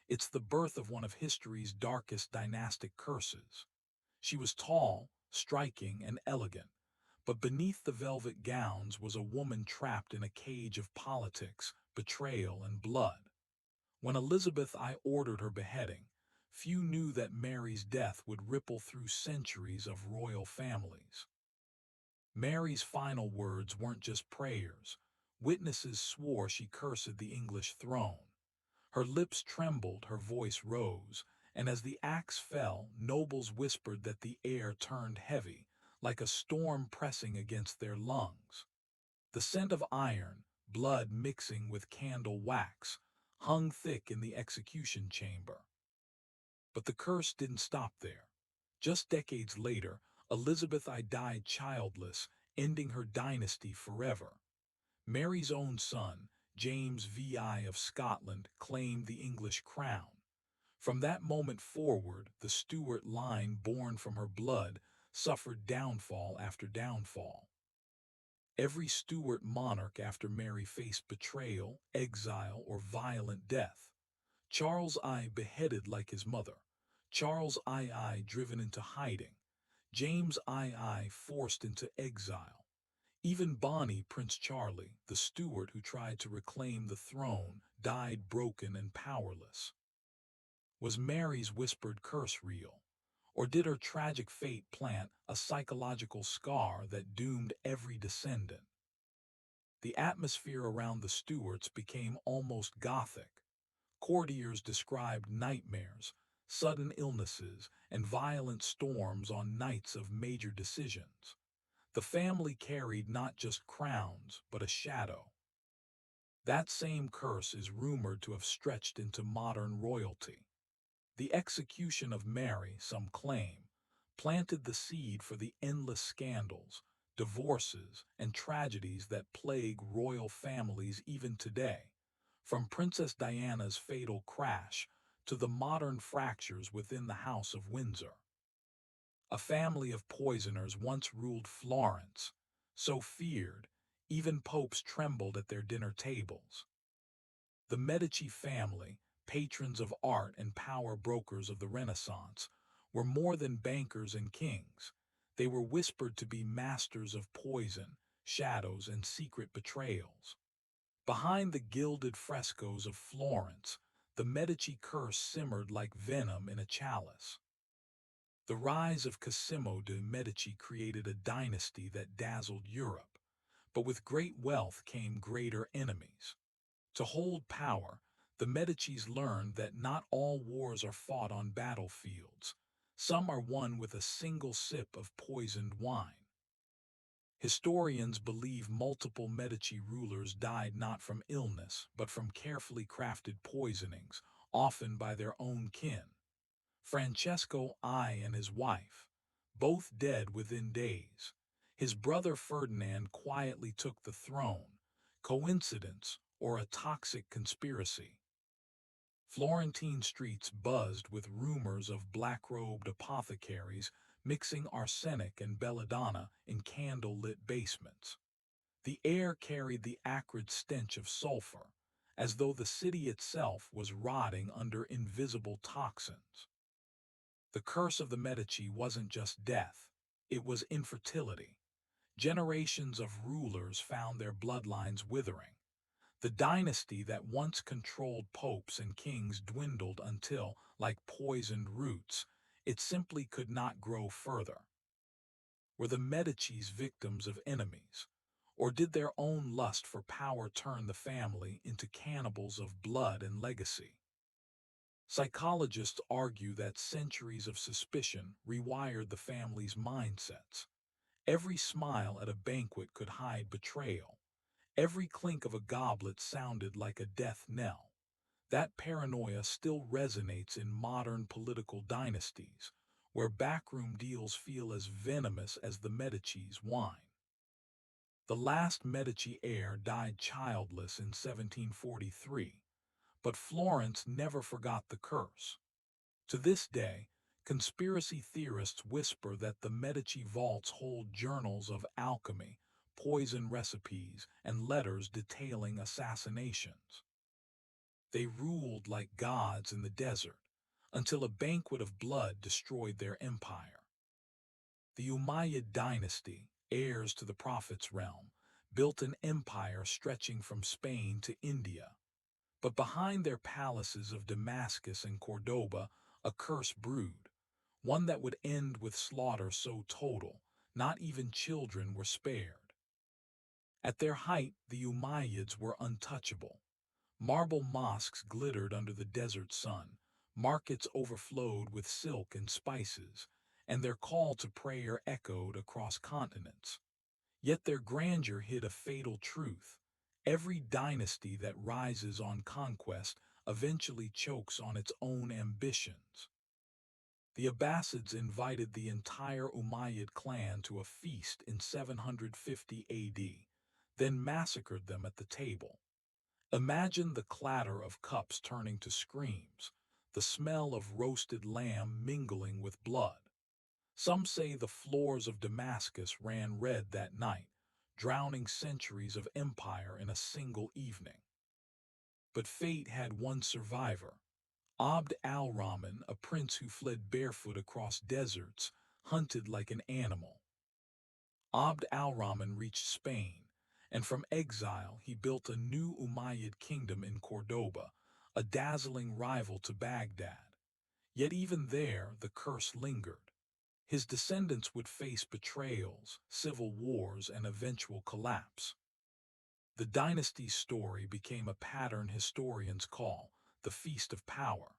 S1: It's the birth of one of history's darkest dynastic curses. She was tall, striking, and elegant, but beneath the velvet gowns was a woman trapped in a cage of politics, betrayal, and blood. When Elizabeth I ordered her beheading, few knew that Mary's death would ripple through centuries of royal families. Mary's final words weren't just prayers. Witnesses swore she cursed the English throne. Her lips trembled, her voice rose, and as the axe fell, nobles whispered that the air turned heavy, like a storm pressing against their lungs. The scent of iron, blood mixing with candle wax, hung thick in the execution chamber. But the curse didn't stop there. Just decades later, Elizabeth I died childless, ending her dynasty forever. Mary's own son, James VI of Scotland, claimed the English crown. From that moment forward, the Stuart line born from her blood suffered downfall after downfall. Every Stuart monarch after Mary faced betrayal, exile, or violent death. Charles I beheaded like his mother, Charles II driven into hiding, James II forced into exile. Even Bonnie, Prince Charlie, the Stuart who tried to reclaim the throne, died broken and powerless. Was Mary's whispered curse real? Or did her tragic fate plant a psychological scar that doomed every descendant? The atmosphere around the Stuarts became almost gothic. Courtiers described nightmares, sudden illnesses, and violent storms on nights of major decisions. The family carried not just crowns, but a shadow. That same curse is rumored to have stretched into modern royalty. The execution of Mary, some claim, planted the seed for the endless scandals, divorces, and tragedies that plague royal families even today, from Princess Diana's fatal crash to the modern fractures within the House of Windsor. A family of poisoners once ruled Florence, so feared, even popes trembled at their dinner tables. The Medici family, patrons of art and power brokers of the Renaissance, were more than bankers and kings. They were whispered to be masters of poison, shadows, and secret betrayals. Behind the gilded frescoes of Florence, the Medici curse simmered like venom in a chalice. The rise of Cosimo de' Medici created a dynasty that dazzled Europe, but with great wealth came greater enemies. To hold power, the Medicis learned that not all wars are fought on battlefields. Some are won with a single sip of poisoned wine. Historians believe multiple Medici rulers died not from illness, but from carefully crafted poisonings, often by their own kin. Francesco I and his wife, both dead within days. His brother Ferdinand quietly took the throne. Coincidence or a toxic conspiracy? Florentine streets buzzed with rumors of black-robed apothecaries mixing arsenic and belladonna in candle-lit basements. The air carried the acrid stench of sulfur, as though the city itself was rotting under invisible toxins. The curse of the Medici wasn't just death, it was infertility. Generations of rulers found their bloodlines withering. The dynasty that once controlled popes and kings dwindled until, like poisoned roots, it simply could not grow further. Were the Medicis victims of enemies, or did their own lust for power turn the family into cannibals of blood and legacy? Psychologists argue that centuries of suspicion rewired the family's mindsets. Every smile at a banquet could hide betrayal. Every clink of a goblet sounded like a death knell. That paranoia still resonates in modern political dynasties, where backroom deals feel as venomous as the Medici's wine. The last Medici heir died childless in 1743, but Florence never forgot the curse. To this day, conspiracy theorists whisper that the Medici vaults hold journals of alchemy, poison recipes, and letters detailing assassinations. They ruled like gods in the desert, until a banquet of blood destroyed their empire. The Umayyad dynasty, heirs to the Prophet's realm, built an empire stretching from Spain to India. But behind their palaces of Damascus and Cordoba, a curse brewed, one that would end with slaughter so total, not even children were spared. At their height, the Umayyads were untouchable. Marble mosques glittered under the desert sun, markets overflowed with silk and spices, and their call to prayer echoed across continents. Yet their grandeur hid a fatal truth. Every dynasty that rises on conquest eventually chokes on its own ambitions. The Abbasids invited the entire Umayyad clan to a feast in 750 AD, then massacred them at the table. Imagine the clatter of cups turning to screams, the smell of roasted lamb mingling with blood. Some say the floors of Damascus ran red that night, drowning centuries of empire in a single evening. But fate had one survivor, Abd al-Rahman, a prince who fled barefoot across deserts, hunted like an animal. Abd al-Rahman reached Spain, and from exile he built a new Umayyad kingdom in Cordoba, a dazzling rival to Baghdad. Yet even there, the curse lingered. His descendants would face betrayals, civil wars, and eventual collapse. The dynasty's story became a pattern historians call the Feast of Power.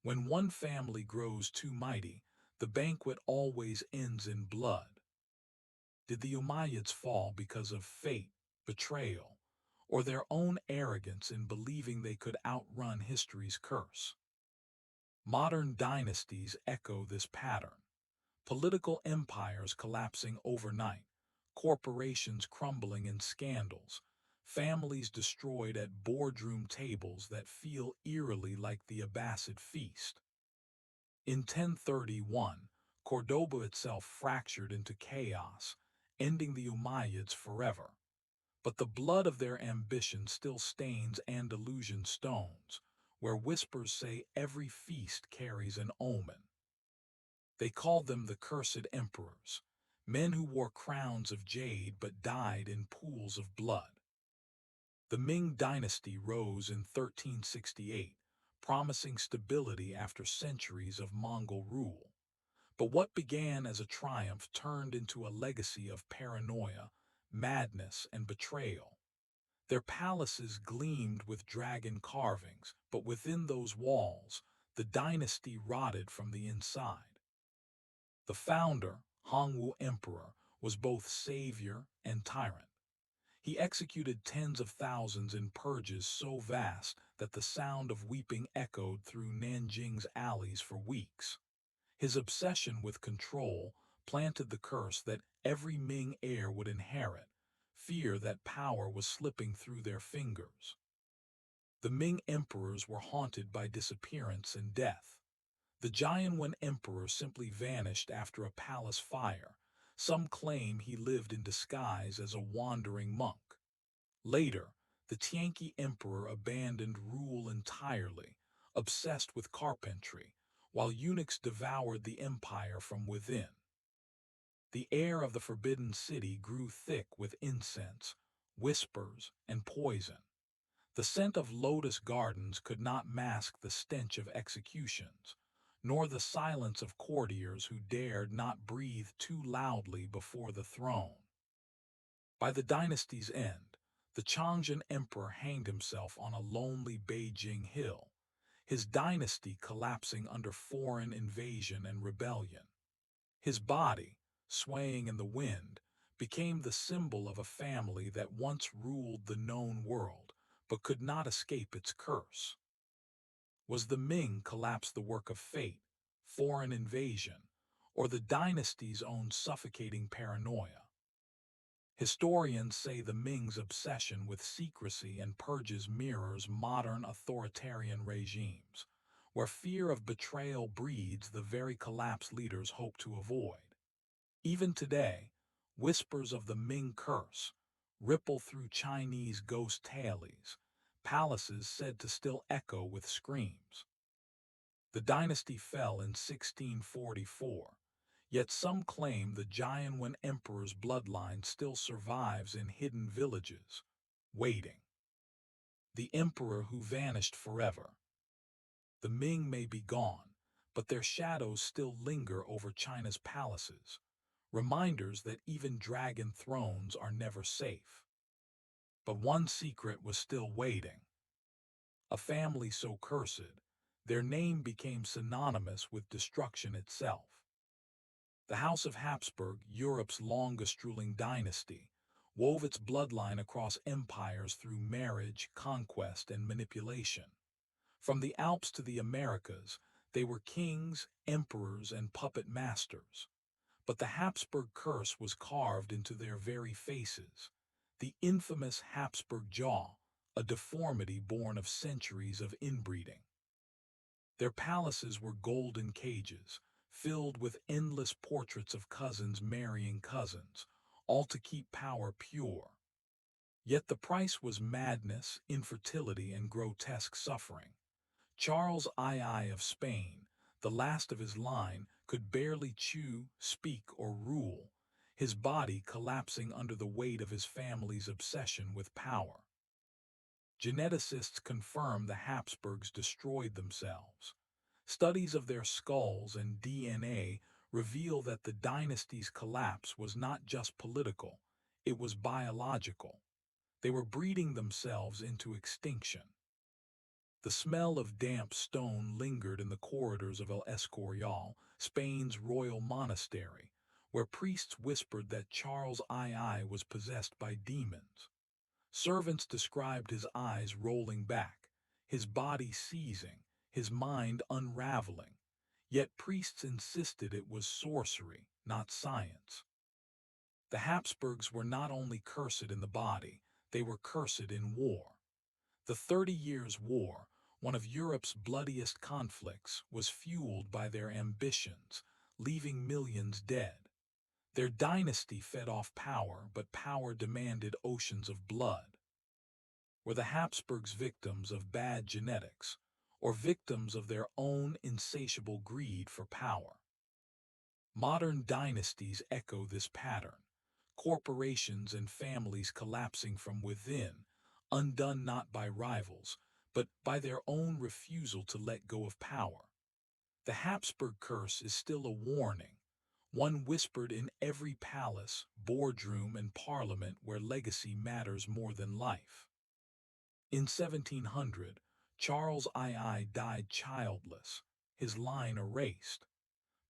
S1: When one family grows too mighty, the banquet always ends in blood. Did the Umayyads fall because of fate, betrayal, or their own arrogance in believing they could outrun history's curse? Modern dynasties echo this pattern. Political empires collapsing overnight, corporations crumbling in scandals, families destroyed at boardroom tables that feel eerily like the Abbasid feast. In 1031, Cordoba itself fractured into chaos, ending the Umayyads forever. But the blood of their ambition still stains Andalusian stones, where whispers say every feast carries an omen. They called them the cursed emperors, men who wore crowns of jade but died in pools of blood. The Ming dynasty rose in 1368, promising stability after centuries of Mongol rule. But what began as a triumph turned into a legacy of paranoia, madness, and betrayal. Their palaces gleamed with dragon carvings, but within those walls, the dynasty rotted from the inside. The founder, Hongwu Emperor, was both savior and tyrant. He executed tens of thousands in purges so vast that the sound of weeping echoed through Nanjing's alleys for weeks. His obsession with control planted the curse that every Ming heir would inherit, fear that power was slipping through their fingers. The Ming emperors were haunted by disappearance and death. The Jianwen emperor simply vanished after a palace fire. Some claim he lived in disguise as a wandering monk. Later, the Tianqi emperor abandoned rule entirely, obsessed with carpentry, while eunuchs devoured the empire from within. The air of the Forbidden City grew thick with incense, whispers, and poison. The scent of lotus gardens could not mask the stench of executions, nor the silence of courtiers who dared not breathe too loudly before the throne. By the dynasty's end, the Changzhen emperor hanged himself on a lonely Beijing hill, his dynasty collapsing under foreign invasion and rebellion. His body, swaying in the wind, became the symbol of a family that once ruled the known world, but could not escape its curse. Was the Ming collapse the work of fate, foreign invasion, or the dynasty's own suffocating paranoia? Historians say the Ming's obsession with secrecy and purges mirrors modern authoritarian regimes, where fear of betrayal breeds the very collapse leaders hope to avoid. Even today, whispers of the Ming curse ripple through Chinese ghost tales, palaces said to still echo with screams. The dynasty fell in 1644, yet some claim the Jianwen emperor's bloodline still survives in hidden villages, waiting. The emperor who vanished forever. The Ming may be gone, but their shadows still linger over China's palaces, reminders that even dragon thrones are never safe. But one secret was still waiting. A family so cursed, their name became synonymous with destruction itself. The House of Habsburg, Europe's longest ruling dynasty, wove its bloodline across empires through marriage, conquest, and manipulation. From the Alps to the Americas, they were kings, emperors, and puppet masters. But the Habsburg curse was carved into their very faces. The infamous Habsburg jaw, a deformity born of centuries of inbreeding. Their palaces were golden cages, filled with endless portraits of cousins marrying cousins, all to keep power pure. Yet the price was madness, infertility, and grotesque suffering. Charles II of Spain, the last of his line, could barely chew, speak, or rule, his body collapsing under the weight of his family's obsession with power. Geneticists confirm the Habsburgs destroyed themselves. Studies of their skulls and DNA reveal that the dynasty's collapse was not just political, it was biological. They were breeding themselves into extinction. The smell of damp stone lingered in the corridors of El Escorial, Spain's royal monastery, where priests whispered that Charles II was possessed by demons. Servants described his eyes rolling back, his body seizing, his mind unraveling. Yet priests insisted it was sorcery, not science. The Habsburgs were not only cursed in the body, they were cursed in war. The 30 Years' War, one of Europe's bloodiest conflicts, was fueled by their ambitions, leaving millions dead. Their dynasty fed off power, but power demanded oceans of blood. Were the Habsburgs victims of bad genetics, or victims of their own insatiable greed for power? Modern dynasties echo this pattern, corporations and families collapsing from within, undone not by rivals, but by their own refusal to let go of power. The Habsburg curse is still a warning, one whispered in every palace, boardroom, and parliament where legacy matters more than life. In 1700, Charles II died childless, his line erased.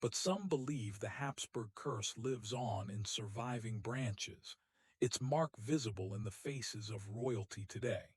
S1: But some believe the Habsburg curse lives on in surviving branches, its mark visible in the faces of royalty today.